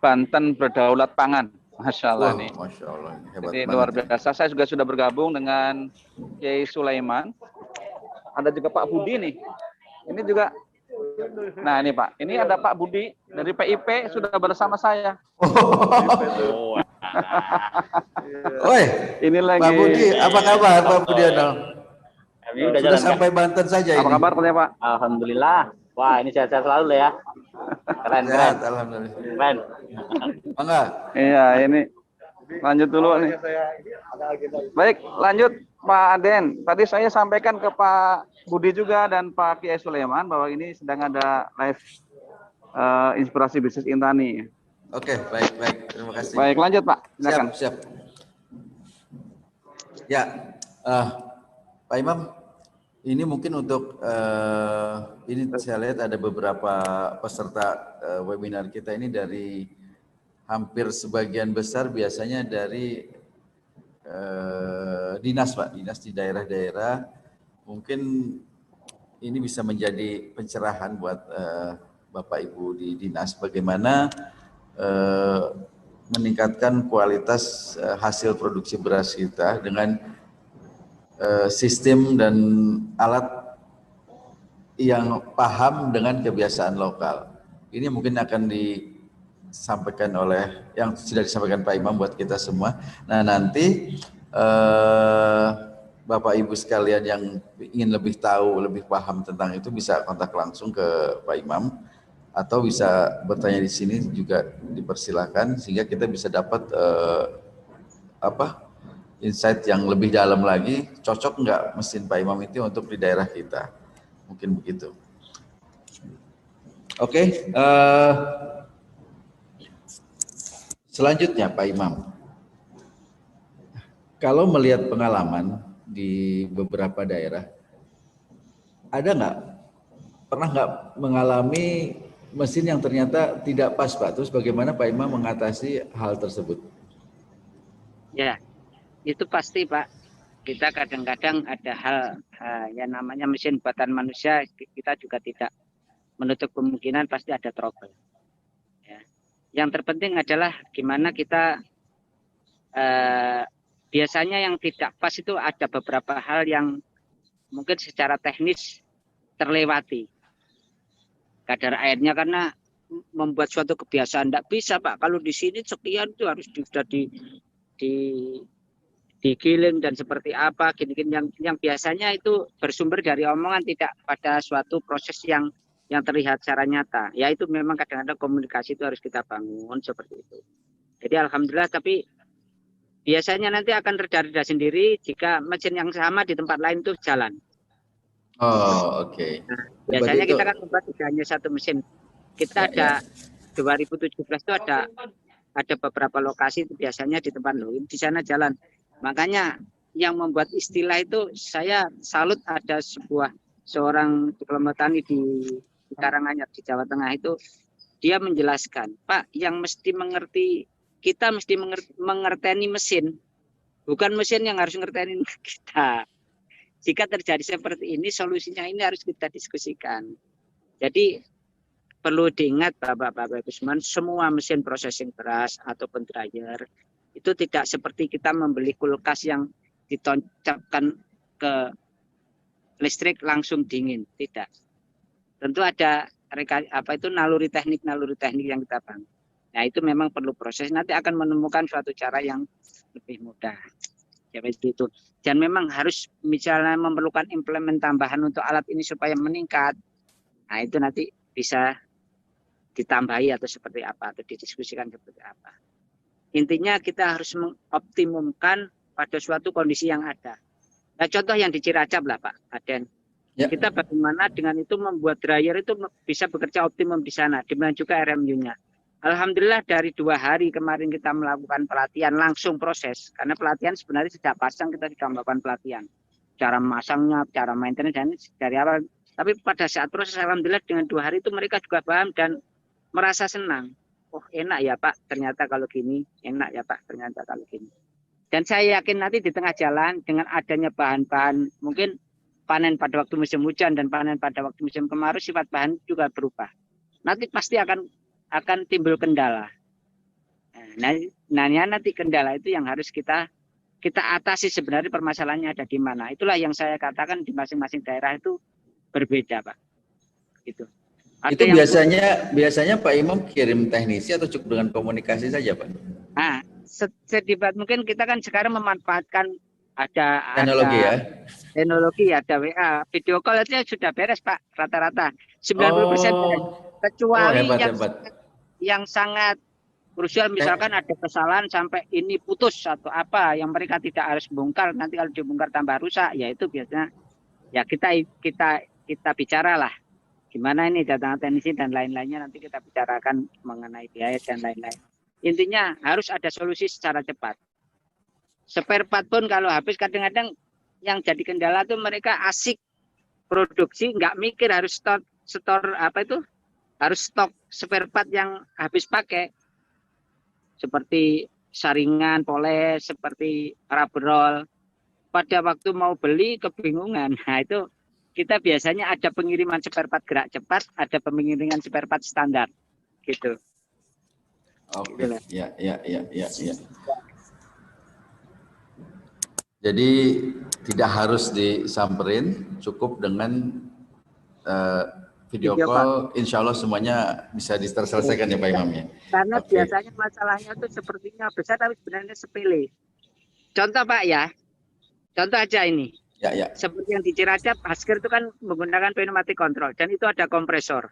Banten Berdaulat Pangan. Masya Allah nih. Masya Allah, ini hebat. Jadi luar biasa. Saya juga sudah bergabung dengan Kiai Sulaiman. Ada juga Pak Budi nih. Ini juga. Nah ini Pak, ini ada Pak Budi dari PIP sudah bersama saya. Oi, ini lagi. Pak Budi, apa kabar Pak Budi? Sudah sampai Banten saja ini. Apa kabar Pak? Alhamdulillah. Wah ini sehat-sehat selalu ya. Keren. Alhamdulillah. Keren. Enggak? Iya ini. Lanjut dulu nih. Baik, lanjut Pak Aden. Tadi saya sampaikan ke Pak Budi juga dan Pak Kiai Sulaiman bahwa ini sedang ada live inspirasi bisnis Intani. Oke, baik. Terima kasih. Baik, lanjut Pak. Silakan. Siap. Ya, Pak Imam, ini mungkin untuk ini saya lihat ada beberapa peserta webinar kita ini dari hampir sebagian besar biasanya dari dinas Pak, dinas di daerah-daerah. Mungkin ini bisa menjadi pencerahan buat Bapak Ibu di dinas bagaimana meningkatkan kualitas hasil produksi beras kita dengan sistem dan alat yang paham dengan kebiasaan lokal. Ini mungkin akan disampaikan oleh yang sudah disampaikan Pak Imam buat kita semua. Nah nanti Bapak Ibu sekalian yang ingin lebih tahu, lebih paham tentang itu bisa kontak langsung ke Pak Imam atau bisa bertanya di sini juga dipersilakan sehingga kita bisa dapat insight yang lebih dalam lagi, cocok nggak mesin Pak Imam itu untuk di daerah kita, mungkin begitu. Oke, selanjutnya Pak Imam, kalau melihat pengalaman di beberapa daerah, pernah nggak mengalami mesin yang ternyata tidak pas Pak? Terus bagaimana Pak Imam mengatasi hal tersebut? Ya, itu pasti Pak. Kita kadang-kadang ada hal yang namanya mesin buatan manusia, kita juga tidak menutup kemungkinan pasti ada trouble. Ya. Yang terpenting adalah gimana kita biasanya yang tidak pas itu ada beberapa hal yang mungkin secara teknis terlewati. Kadar airnya karena membuat suatu kebiasaan tidak bisa Pak. Kalau di sini sekian itu harus sudah digiling dan seperti apa gini-gini yang biasanya itu bersumber dari omongan, tidak pada suatu proses yang terlihat secara nyata. Ya itu memang kadang-kadang komunikasi itu harus kita bangun seperti itu. Jadi alhamdulillah, tapi biasanya nanti akan reda-reda sendiri jika mesin yang sama di tempat lain itu jalan. Oh, oke. Nah, biasanya kita kan membuat tidak hanya satu mesin. Kita ada 2017 itu ada beberapa lokasi itu biasanya di tempat lain, di sana jalan. Makanya yang membuat istilah itu saya salut, ada seorang diplomat tani di Karanganyar di Jawa Tengah itu, dia menjelaskan, Pak, yang mesti mengerti, kita mesti mengerteni mesin, bukan mesin yang harus ngertenin kita. Jika terjadi seperti ini, solusinya ini harus kita diskusikan. Jadi perlu diingat Bapak-Bapak Ibu, semua mesin processing beras ataupun dryer itu tidak seperti kita membeli kulkas yang ditancapkan ke listrik langsung dingin, tidak. Tentu ada naluri teknik yang kita bangun. Nah itu memang perlu proses, nanti akan menemukan suatu cara yang lebih mudah. Seperti itu. Dan memang harus misalnya memerlukan implement tambahan untuk alat ini supaya meningkat. Nah itu nanti bisa ditambahi atau seperti apa, atau didiskusikan seperti apa. Intinya kita harus mengoptimumkan pada suatu kondisi yang ada. Nah, contoh yang di Ciracap lah Pak Aden. Ya. Kita bagaimana dengan itu membuat dryer itu bisa bekerja optimum di sana, demikian juga RMU-nya. Alhamdulillah dari 2 hari kemarin kita melakukan pelatihan langsung proses. Karena pelatihan sebenarnya sejak pasang kita sudah melakukan pelatihan. Cara masangnya, cara maintenance, dan dari awal. Tapi pada saat proses alhamdulillah dengan 2 hari itu mereka juga paham dan merasa senang. Oh enak ya Pak, ternyata kalau gini, enak ya Pak, ternyata kalau gini. Dan saya yakin nanti di tengah jalan dengan adanya bahan-bahan, mungkin panen pada waktu musim hujan dan panen pada waktu musim kemarau, sifat bahan juga berubah. Nanti pasti akan timbul kendala. Nah nanti kendala itu yang harus kita atasi. Sebenarnya permasalahannya ada di mana. Itulah yang saya katakan di masing-masing daerah itu berbeda Pak. Gitu. Itu biasanya Pak Imam kirim teknisi atau cukup dengan komunikasi saja Pak? Nah, sedibat mungkin kita kan sekarang memanfaatkan ada teknologi, ada WA, video call aja sudah beres Pak, rata-rata 90% beres. Kecuali yang sangat krusial, misalkan ada kesalahan sampai ini putus atau apa yang mereka tidak harus bongkar, nanti kalau dibongkar tambah rusak, ya itu biasanya ya kita bicaralah. Gimana ini datang teknisi dan lain-lainnya, nanti kita bicarakan mengenai biaya dan lain-lain. Intinya harus ada solusi secara cepat. Spare part pun kalau habis kadang-kadang yang jadi kendala tuh mereka asik produksi, nggak mikir harus stok spare part yang habis pakai. Seperti saringan, poles, seperti rubber roll. Pada waktu mau beli kebingungan. Nah itu kita biasanya ada pengiriman spare part gerak cepat, ada pengiriman spare part standar, gitu. Oke, ya. Jadi tidak harus disamperin, cukup dengan video call. Insya Allah semuanya bisa terselesaikan ya Pak Imam ya. Karena biasanya masalahnya itu sepertinya besar, tapi sebenarnya sepele. Contoh Pak ya, contoh aja ini. Ya. Seperti yang di Ciracap, Hasker itu kan menggunakan pneumatic control dan itu ada kompresor.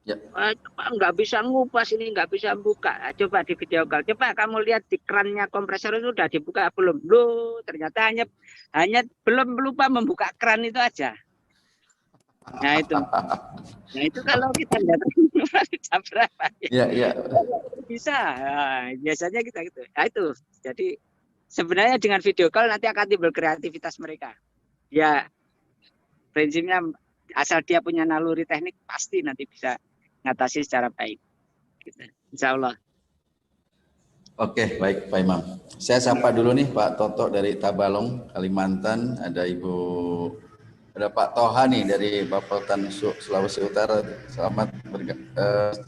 Ya. Nggak bisa ngupas ini, nggak bisa buka. Coba di video call, coba kamu lihat di kerannya kompresor itu sudah dibuka belum? Loh, ternyata hanya belum lupa membuka keran itu aja. Nah itu kalau kita lihat jam berapa? Ya. Bisa, nah, biasanya kita gitu. Nah itu, jadi sebenarnya dengan video call nanti akan timbul kreativitas mereka. Ya, prinsipnya asal dia punya naluri teknik pasti nanti bisa ngatasi secara baik. Gitu. Insya Allah. Oke, baik Pak Imam. Saya sapa dulu nih Pak Toto dari Tabalong, Kalimantan. Ada Pak Toha nih dari Bapeltan Sulawesi Utara.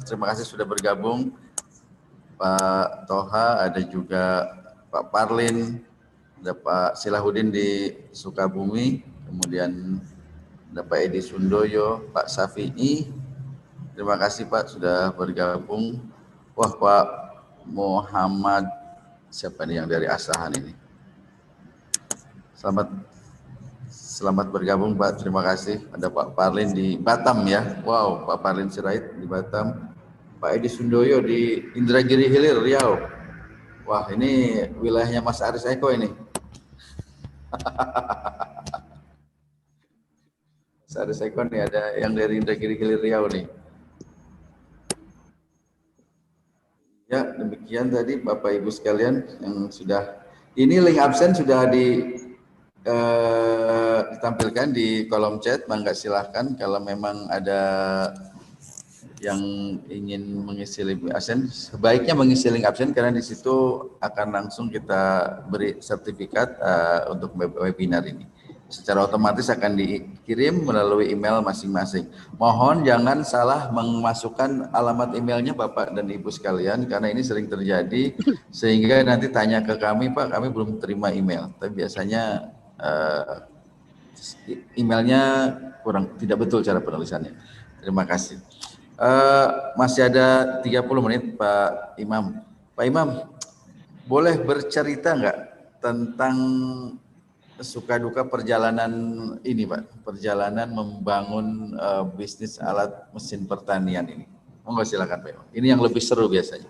Terima kasih sudah bergabung. Pak Toha, ada juga Pak Parlin, ada Pak Silahudin di Sukabumi, kemudian ada Pak Edi Sundoyo, Pak Safi'i. Terima kasih Pak sudah bergabung. Wah Pak Muhammad siapa nih yang dari Asahan ini? Selamat bergabung Pak, terima kasih. Ada Pak Parlin di Batam ya. Wow, Pak Parlin Sirait di Batam. Pak Edi Sundoyo di Indragiri Hilir, Riau. Wah, ini wilayahnya Mas Aris Eko ini. Mas Aris Eko nih, ada yang dari Indragiri Hilir, Riau nih. Ya, demikian tadi Bapak Ibu sekalian yang sudah, ini link absen sudah ditampilkan di kolom chat. Mangga silahkan kalau memang ada yang ingin mengisi link absen, sebaiknya mengisi link absen karena di situ akan langsung kita beri sertifikat untuk webinar ini. Secara otomatis akan dikirim melalui email masing-masing. Mohon jangan salah memasukkan alamat emailnya Bapak dan Ibu sekalian karena ini sering terjadi sehingga nanti tanya ke kami, Pak, kami belum terima email. Tapi biasanya emailnya tidak betul cara penulisannya. Terima kasih. Masih ada 30 menit Pak Imam. Pak Imam, boleh bercerita nggak tentang suka duka perjalanan ini Pak, perjalanan membangun bisnis alat mesin pertanian ini? Monggo silakan Pak Imam. Ini yang lebih seru biasanya.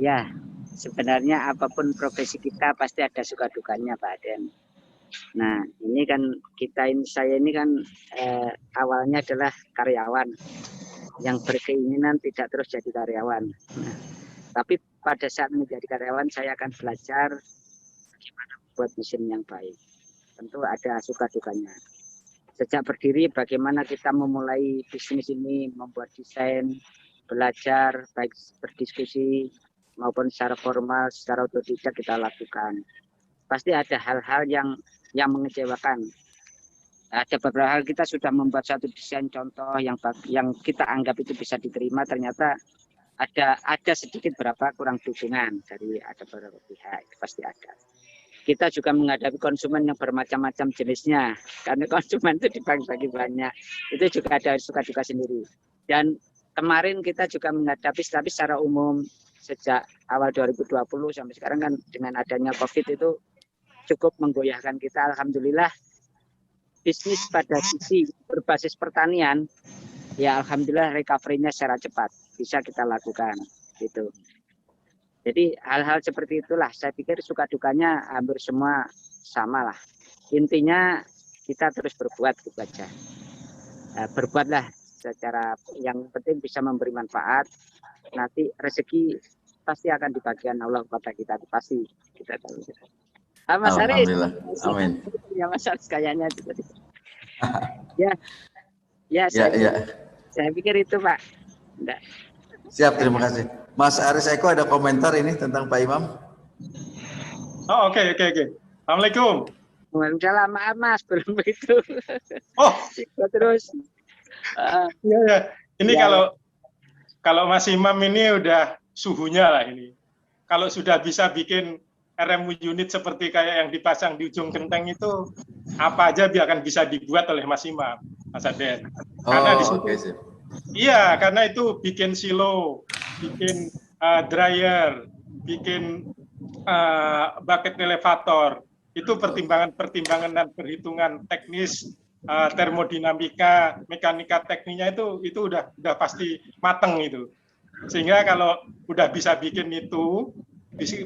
Ya, sebenarnya apapun profesi kita pasti ada suka dukanya Pak Aden. Nah, ini kan saya ini kan awalnya adalah karyawan yang berkeinginan tidak terus jadi karyawan. Nah, tapi pada saat menjadi karyawan saya akan belajar bagaimana membuat mesin yang baik. Tentu ada suka dukanya. Sejak berdiri bagaimana kita memulai bisnis ini, membuat desain, belajar, baik berdiskusi maupun secara formal, secara otodidak kita lakukan. Pasti ada hal-hal yang mengecewakan. Ada beberapa hal kita sudah membuat satu desain contoh yang kita anggap itu bisa diterima, ternyata ada sedikit berapa kurang dukungan dari ada beberapa pihak, itu pasti ada. Kita juga menghadapi konsumen yang bermacam-macam jenisnya, karena konsumen itu dibagi-bagi banyak, itu juga ada suka duka sendiri. Dan kemarin kita juga menghadapi, tapi secara umum sejak awal 2020 sampai sekarang kan dengan adanya COVID itu cukup menggoyahkan kita. Alhamdulillah bisnis pada sisi berbasis pertanian ya alhamdulillah recovery-nya secara cepat bisa kita lakukan gitu. Jadi hal-hal seperti itulah saya pikir suka dukanya hampir semua sama lah. Intinya kita terus berbuat gitu aja. Berbuatlah secara yang penting bisa memberi manfaat. Nanti rezeki pasti akan dibagikan Allah kepada kita, pasti kita tahu. Mas Aris, amin. Ya Mas Aris kayaknya itu tadi. Saya pikir itu Pak. Enggak. Siap, terima kasih. Mas Aris Eko ada komentar ini tentang Pak Imam? Oh oke. Assalamualaikum. Waalaikumsalam, maaf Mas, belum begitu. Oh, terus. Iya. Ini kalau Mas Imam ini udah suhunya lah ini. Kalau sudah bisa bikin RMU unit seperti kayak yang dipasang di ujung genteng itu, apa aja akan bisa dibuat oleh Mas Imam, Mas Aden. Karena di situ, iya, karena itu bikin silo, bikin dryer, bikin bucket elevator, itu pertimbangan dan perhitungan teknis, termodinamika, mekanika tekniknya itu udah pasti mateng itu. Sehingga kalau udah bisa bikin itu,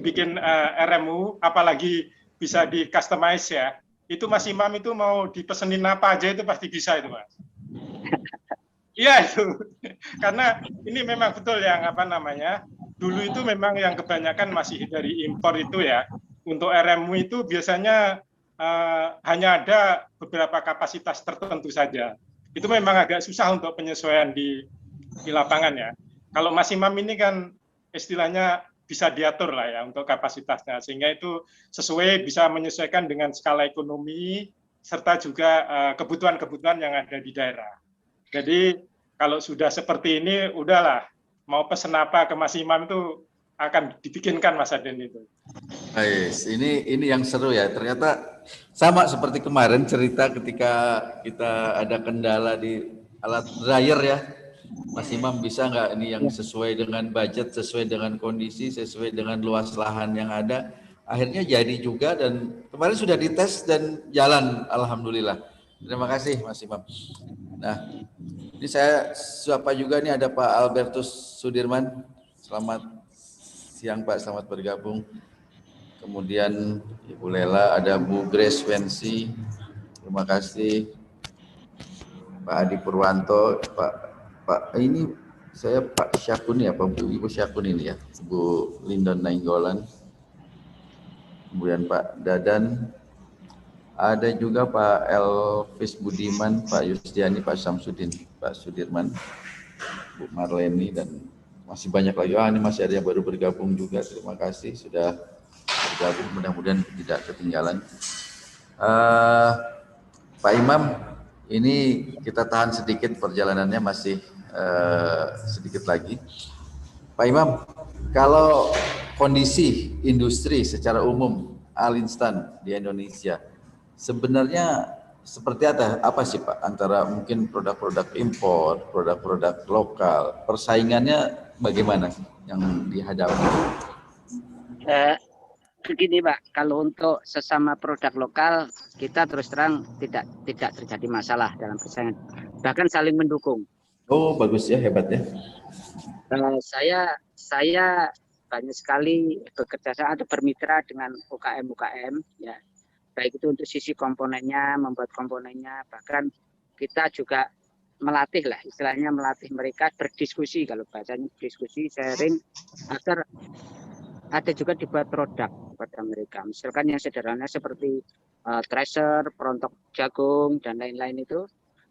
bikin RMU, apalagi bisa di customize ya, itu Mas Imam itu mau dipesenin apa aja itu pasti bisa itu Mas. Iya itu, karena ini memang betul yang dulu itu memang yang kebanyakan masih dari impor itu ya. Untuk RMU itu biasanya hanya ada beberapa kapasitas tertentu saja. Itu memang agak susah untuk penyesuaian di lapangan ya. Kalau Mas Imam ini kan istilahnya bisa diatur lah ya untuk kapasitasnya, sehingga itu sesuai bisa menyesuaikan dengan skala ekonomi serta juga kebutuhan-kebutuhan yang ada di daerah. Jadi kalau sudah seperti ini, udahlah mau pesen apa ke Mas Imam itu akan dibikinkan Mas Aden itu. Ini yang seru ya. Ternyata sama seperti kemarin cerita ketika kita ada kendala di alat dryer ya. Mas Imam bisa nggak ini yang sesuai dengan budget, sesuai dengan kondisi, sesuai dengan luas lahan yang ada, akhirnya jadi juga dan kemarin sudah dites dan jalan, alhamdulillah. Terima kasih Mas Imam. Nah, ini saya siapa juga nih, ada Pak Albertus Sudirman. Selamat siang Pak, selamat bergabung. Kemudian Ibu Lela, ada Bu Grace Wensi. Terima kasih. Pak Adi Purwanto, Pak ini saya Pak Syakun ya, Pak Ibu Syakun ini ya, Bu Lindon Nainggolan, kemudian Pak Dadan, ada juga Pak Elvis Budiman, Pak Yusdiani, Pak Samsudin, Pak Sudirman, Bu Marleni, dan masih banyak lagi. Ini masih ada yang baru bergabung juga. Terima kasih sudah bergabung, mudah-mudahan tidak ketinggalan. Pak Imam, ini kita tahan sedikit, perjalanannya masih sedikit lagi. Pak Imam, kalau kondisi industri secara umum Al-Instan di Indonesia sebenarnya seperti apa sih Pak, antara mungkin produk-produk impor, produk-produk lokal, persaingannya bagaimana yang dihadapi? Begini Pak, kalau untuk sesama produk lokal kita terus terang tidak terjadi masalah dalam persaingan, bahkan saling mendukung. Oh bagus ya, hebat ya. Saya banyak sekali bekerja sama atau bermitra dengan UKM ya, baik itu untuk sisi komponennya, membuat komponennya, bahkan kita juga melatih lah, istilahnya melatih mereka berdiskusi, kalau bahasanya diskusi, sharing, agar ada juga dibuat produk pada mereka. Misalkan yang sederhana seperti tracer, perontok jagung, dan lain-lain itu,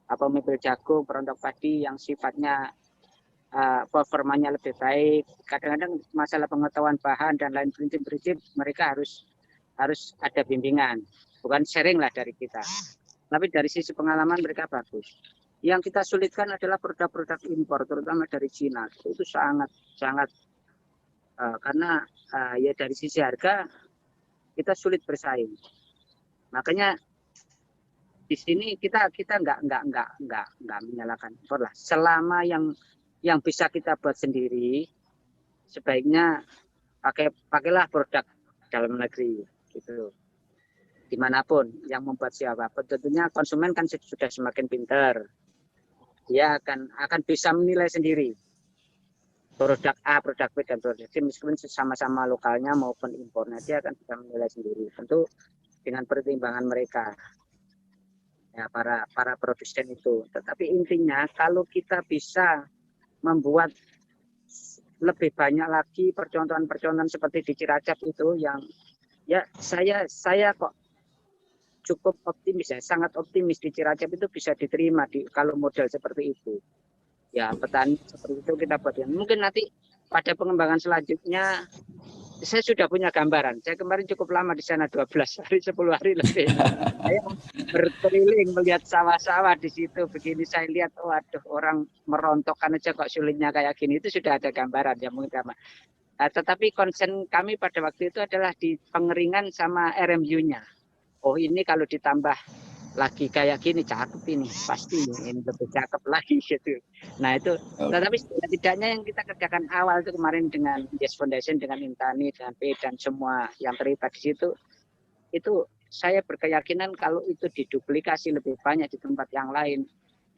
atau mobil jagung, perontok padi yang sifatnya performanya lebih baik. Kadang-kadang masalah pengetahuan bahan dan lain prinsip-prinsip mereka harus ada bimbingan, bukan sharing lah dari kita. Tapi dari sisi pengalaman mereka bagus. Yang kita sulitkan adalah produk-produk impor, terutama dari Cina. Itu sangat karena ya dari sisi harga kita sulit bersaing. Makanya di sini kita nggak menyalahkan impor lah. Selama yang bisa kita buat sendiri, sebaiknya pakailah produk dalam negeri gitu. Dimanapun yang membuat siapapun, tentunya konsumen kan sudah semakin pintar, dia akan bisa menilai sendiri produk A, produk B, dan produk C, meskipun sama-sama lokalnya maupun impornya, dia akan bisa menilai sendiri. Tentu dengan pertimbangan mereka, ya, para produsen itu. Tetapi intinya kalau kita bisa membuat lebih banyak lagi percontohan-percontohan seperti di Ciracap itu, yang ya saya kok cukup optimis ya, sangat optimis di Ciracap itu bisa diterima kalau model seperti itu. Ya, petani seperti itu kita buat. Mungkin nanti pada pengembangan selanjutnya saya sudah punya gambaran. Saya kemarin cukup lama di sana, 12 hari, 10 hari lebih. Saya berkeliling melihat sawah-sawah di situ. Begini saya lihat, waduh, orang merontokkan aja kok sulitnya kayak gini. Itu sudah ada gambaran ya mungkin sama. Tetapi concern kami pada waktu itu adalah di pengeringan sama RMU-nya. Oh, ini kalau ditambah lagi kayak gini cakep ini, pasti ini lebih cakep lagi gitu. Nah itu, tetapi setidaknya yang kita kerjakan awal itu kemarin dengan Yes Foundation, dengan Intani, dengan P, dan semua yang terlibat di situ, itu saya berkeyakinan kalau itu diduplikasi lebih banyak di tempat yang lain,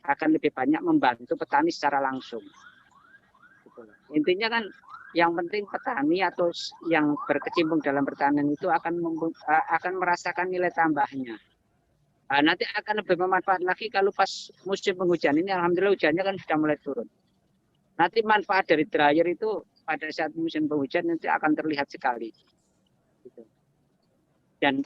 akan lebih banyak membantu petani secara langsung. Intinya kan yang penting petani atau yang berkecimpung dalam pertanian itu akan merasakan nilai tambahnya. Nanti akan lebih bermanfaat lagi kalau pas musim penghujan ini, alhamdulillah hujannya kan sudah mulai turun. Nanti manfaat dari dryer itu pada saat musim penghujan nanti akan terlihat sekali. Dan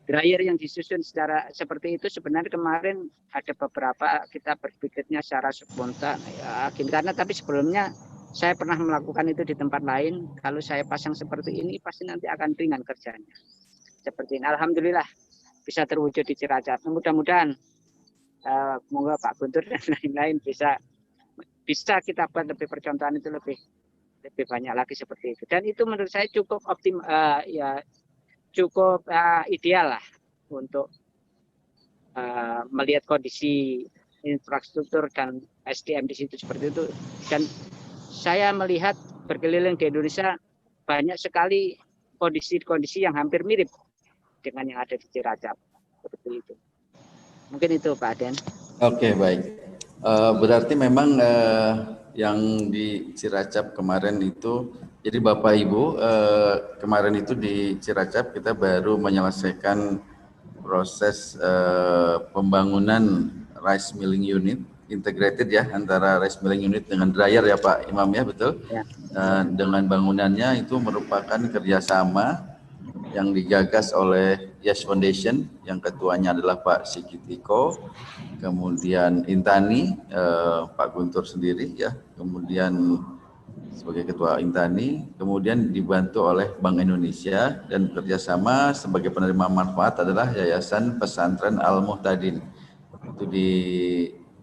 dryer yang disusun secara seperti itu sebenarnya kemarin ada beberapa kita berpikirnya secara spontan ya, karena tapi sebelumnya saya pernah melakukan itu di tempat lain. Kalau saya pasang seperti ini pasti nanti akan ringan kerjanya. Seperti ini, alhamdulillah bisa terwujud di Ciracap. Mudah-mudahan semoga Pak Guntur dan lain-lain bisa kita buat lebih percontohan itu lebih banyak lagi seperti itu. Dan itu menurut saya cukup cukup ideal lah untuk melihat kondisi infrastruktur dan SDM di situ seperti itu. Dan saya melihat berkeliling di Indonesia banyak sekali kondisi-kondisi yang hampir mirip dengan yang ada di Cilacap seperti itu. Mungkin itu Pak Aden. Oke, baik. Berarti memang yang di Cilacap kemarin itu, jadi Bapak Ibu kemarin itu di Cilacap kita baru menyelesaikan proses pembangunan rice milling unit integrated ya, antara rice milling unit dengan dryer ya Pak Imam ya, betul? Ya. Dengan bangunannya itu merupakan kerjasama yang digagas oleh Yes Foundation, yang ketuanya adalah Pak Sigit Iko, kemudian Intani, Pak Guntur sendiri ya, kemudian sebagai ketua Intani, kemudian dibantu oleh Bank Indonesia, dan kerjasama sebagai penerima manfaat adalah Yayasan Pesantren Al-Muhtadin, itu di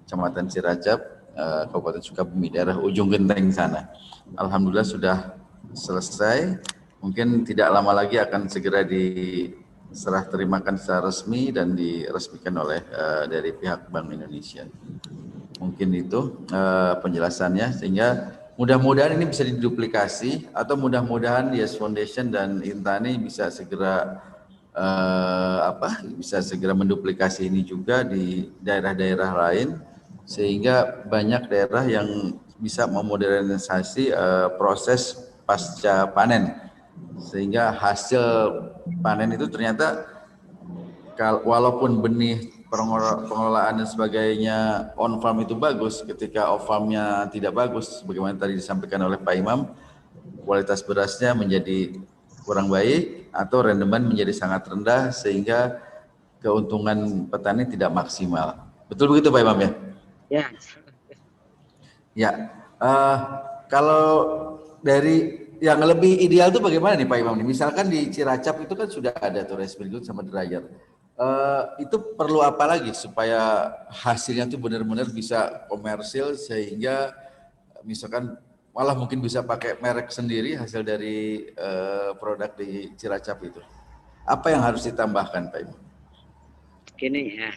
Kecamatan Cilacap, Kabupaten Sukabumi, daerah ujung genteng sana. Alhamdulillah sudah selesai, mungkin tidak lama lagi akan segera diserah terimakan secara resmi dan diresmikan oleh dari pihak Bank Indonesia. Mungkin itu penjelasannya, sehingga mudah-mudahan ini bisa diduplikasi, atau mudah-mudahan Yes Foundation dan Intani bisa segera bisa segera menduplikasi ini juga di daerah-daerah lain, sehingga banyak daerah yang bisa memodernisasi proses pasca panen, sehingga hasil panen itu ternyata walaupun benih pengelolaan dan sebagainya on farm itu bagus, ketika off farmnya tidak bagus, bagaimana tadi disampaikan oleh Pak Imam, kualitas berasnya menjadi kurang baik atau rendemen menjadi sangat rendah, sehingga keuntungan petani tidak maksimal. Betul begitu Pak Imam ya? Ya. Ya. Kalau dari yang lebih ideal itu bagaimana nih Pak Imam? Misalkan di Cilacap itu kan sudah ada tuh rice mill sama dryer. Itu perlu apa lagi supaya hasilnya itu benar-benar bisa komersil, sehingga misalkan malah mungkin bisa pakai merek sendiri hasil dari produk di Cilacap itu. Apa yang harus ditambahkan Pak Imam? Gini ya,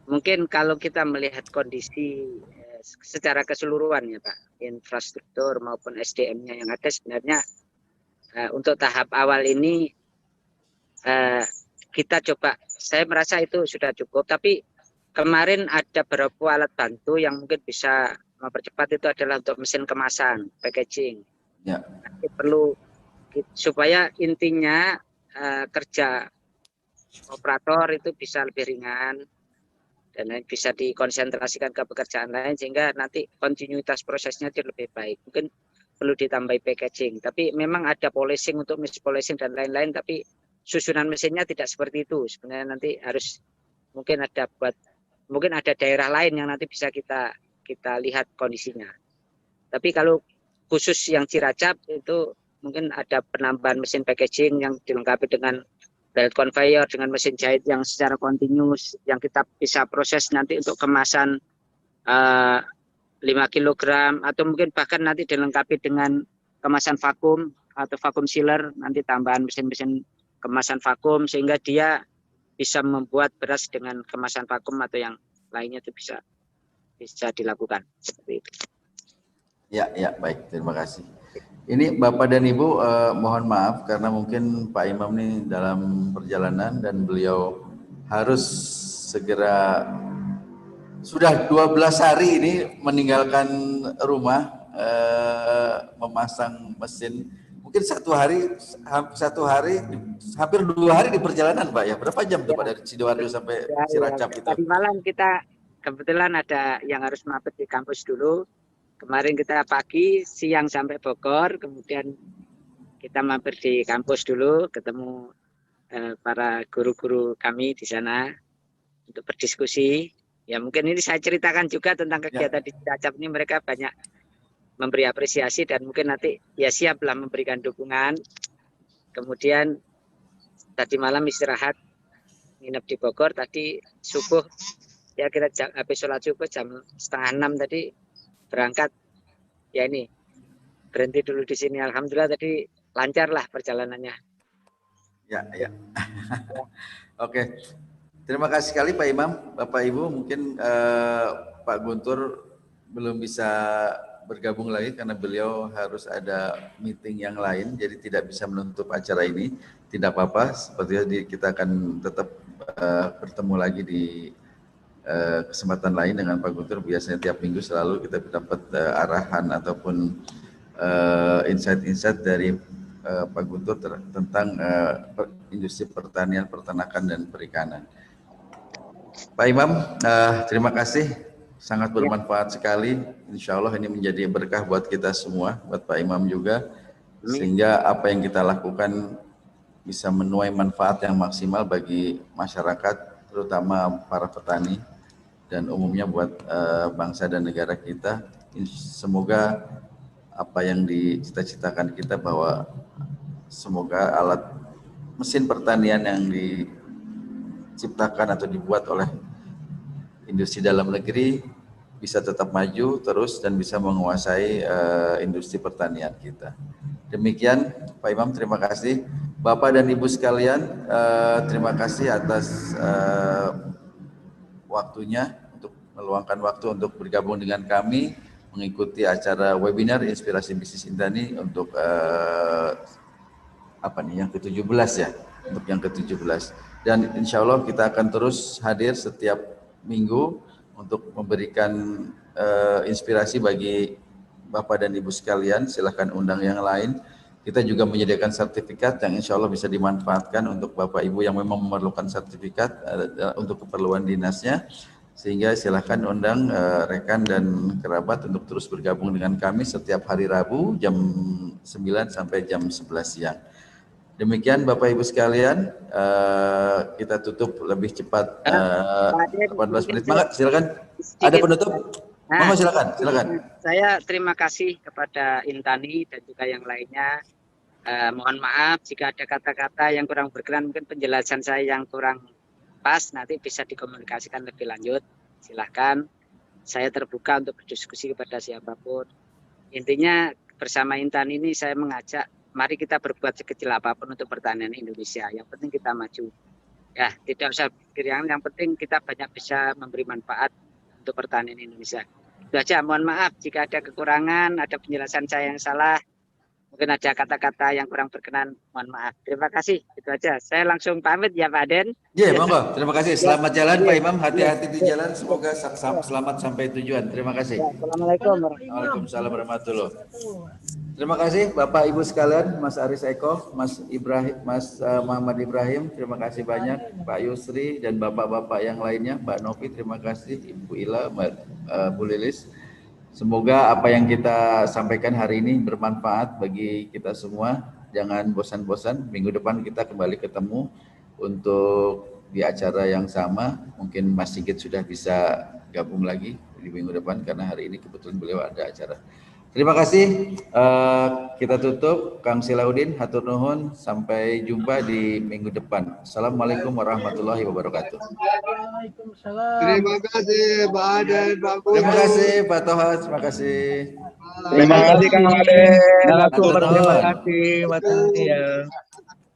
mungkin kalau kita melihat kondisi secara keseluruhan ya Pak, infrastruktur maupun SDM-nya yang ada, sebenarnya untuk tahap awal ini kita coba, saya merasa itu sudah cukup. Tapi kemarin ada beberapa alat bantu yang mungkin bisa mempercepat, itu adalah untuk mesin kemasan, packaging. Ya. Nanti perlu supaya intinya kerja operator itu bisa lebih ringan dan bisa dikonsentrasikan ke pekerjaan lain, sehingga nanti kontinuitas prosesnya jadi lebih baik. Mungkin perlu ditambahi packaging, tapi memang ada polishing untuk mesin polishing dan lain-lain, tapi susunan mesinnya tidak seperti itu. Sebenarnya nanti harus mungkin ada daerah lain yang nanti bisa kita lihat kondisinya. Tapi kalau khusus yang Cilacap itu mungkin ada penambahan mesin packaging yang dilengkapi dengan belt conveyor, dengan mesin jahit yang secara kontinus, yang kita bisa proses nanti untuk kemasan 5 kg, atau mungkin bahkan nanti dilengkapi dengan kemasan vakum atau vakum sealer, nanti tambahan mesin-mesin kemasan vakum, sehingga dia bisa membuat beras dengan kemasan vakum atau yang lainnya itu bisa dilakukan seperti itu. Ya, baik, terima kasih. Ini Bapak dan Ibu, mohon maaf karena mungkin Pak Imam nih dalam perjalanan dan beliau harus segera, sudah 12 hari ini meninggalkan rumah, memasang mesin. Mungkin satu hari hampir 2 hari di perjalanan Pak ya. Berapa jam tuh Pak dari Sidoarjo sampai Cilacap itu? Tadi malam kita kebetulan ada yang harus mampir di kampus dulu. Kemarin kita pagi, siang sampai Bogor, kemudian kita mampir di kampus dulu, ketemu para guru-guru kami di sana untuk berdiskusi. Ya mungkin ini saya ceritakan juga tentang kegiatan di Cilacap ini, mereka banyak memberi apresiasi dan mungkin nanti ya siaplah memberikan dukungan. Kemudian tadi malam istirahat, nginep di Bogor, tadi subuh ya kita habis sholat subuh jam 5:30 tadi berangkat, ya ini berhenti dulu di sini. Alhamdulillah tadi lancar lah perjalanannya. Ya. Oke, terima kasih sekali Pak Imam, Bapak Ibu. Mungkin Pak Guntur belum bisa bergabung lagi karena beliau harus ada meeting yang lain, jadi tidak bisa menutup acara ini. Tidak apa-apa, sepertinya kita akan tetap bertemu lagi di kesempatan lain dengan Pak Guntur. Biasanya tiap minggu selalu kita dapat arahan ataupun insight-insight dari Pak Guntur tentang industri pertanian, peternakan, dan perikanan. Pak Imam, terima kasih, sangat bermanfaat sekali. Insya Allah ini menjadi berkah buat kita semua, buat Pak Imam juga, sehingga apa yang kita lakukan bisa menuai manfaat yang maksimal bagi masyarakat, terutama para petani, dan umumnya buat bangsa dan negara kita. Semoga apa yang dicita-citakan kita, bahwa semoga alat mesin pertanian yang diciptakan atau dibuat oleh industri dalam negeri bisa tetap maju terus dan bisa menguasai industri pertanian kita. Demikian Pak Imam, terima kasih. Bapak dan Ibu sekalian, terima kasih atas waktunya untuk meluangkan waktu untuk bergabung dengan kami mengikuti acara webinar Inspirasi Bisnis Intani untuk yang ke-17 ya, untuk yang ke-17. Dan insya Allah kita akan terus hadir setiap minggu untuk memberikan inspirasi bagi Bapak dan Ibu sekalian. Silahkan undang yang lain. Kita juga menyediakan sertifikat yang insya Allah bisa dimanfaatkan untuk Bapak Ibu yang memang memerlukan sertifikat untuk keperluan dinasnya. Sehingga silahkan undang rekan dan kerabat untuk terus bergabung dengan kami setiap hari Rabu jam 9 sampai jam 11 siang. Demikian Bapak Ibu sekalian, kita tutup lebih cepat 18 menit. Maka silakan. Ada penutup? Monggo silakan. Saya terima kasih kepada Intani dan juga yang lainnya. Mohon maaf jika ada kata-kata yang kurang berkenan, mungkin penjelasan saya yang kurang pas, nanti bisa dikomunikasikan lebih lanjut. Silahkan. Saya terbuka untuk berdiskusi kepada siapapun. Intinya bersama Intani ini saya mengajak, mari kita berbuat sekecil apapun untuk pertanian Indonesia. Yang penting kita maju. Ya, tidak usah pikir yang penting kita banyak bisa memberi manfaat untuk pertanian Indonesia. Itu aja. Mohon maaf jika ada kekurangan, ada penjelasan saya yang salah, mungkin ada kata-kata yang kurang berkenan. Mohon maaf. Terima kasih. Itu aja. Saya langsung pamit ya Pak Den. Iya, monggo. Terima kasih. Selamat jalan Pak Imam. Hati-hati di jalan. Semoga selamat sampai tujuan. Terima kasih. Assalamualaikum. Waalaikumsalam warahmatullahi wabarakatuh. Terima kasih Bapak Ibu sekalian, Mas Aris Eko, Mas Ibrahim, Mas Muhammad Ibrahim, terima kasih banyak, Pak Yusri dan bapak-bapak yang lainnya, Mbak Novi, terima kasih, Ibu Ila, Mbak Bu Lilis. Semoga apa yang kita sampaikan hari ini bermanfaat bagi kita semua. Jangan bosan-bosan, minggu depan kita kembali ketemu untuk di acara yang sama. Mungkin Mas Sigit sudah bisa gabung lagi di minggu depan karena hari ini kebetulan beliau ada acara. Terima kasih. Kita tutup. Kang Silahuddin, hatur nuhun. Sampai jumpa di minggu depan. Assalamualaikum warahmatullahi wabarakatuh. Terima kasih Pak Aden, Pak Guntur. Terima kasih Pak Toha. Terima kasih. Terima kasih Kang Aden. Terima kasih. Terima kasih.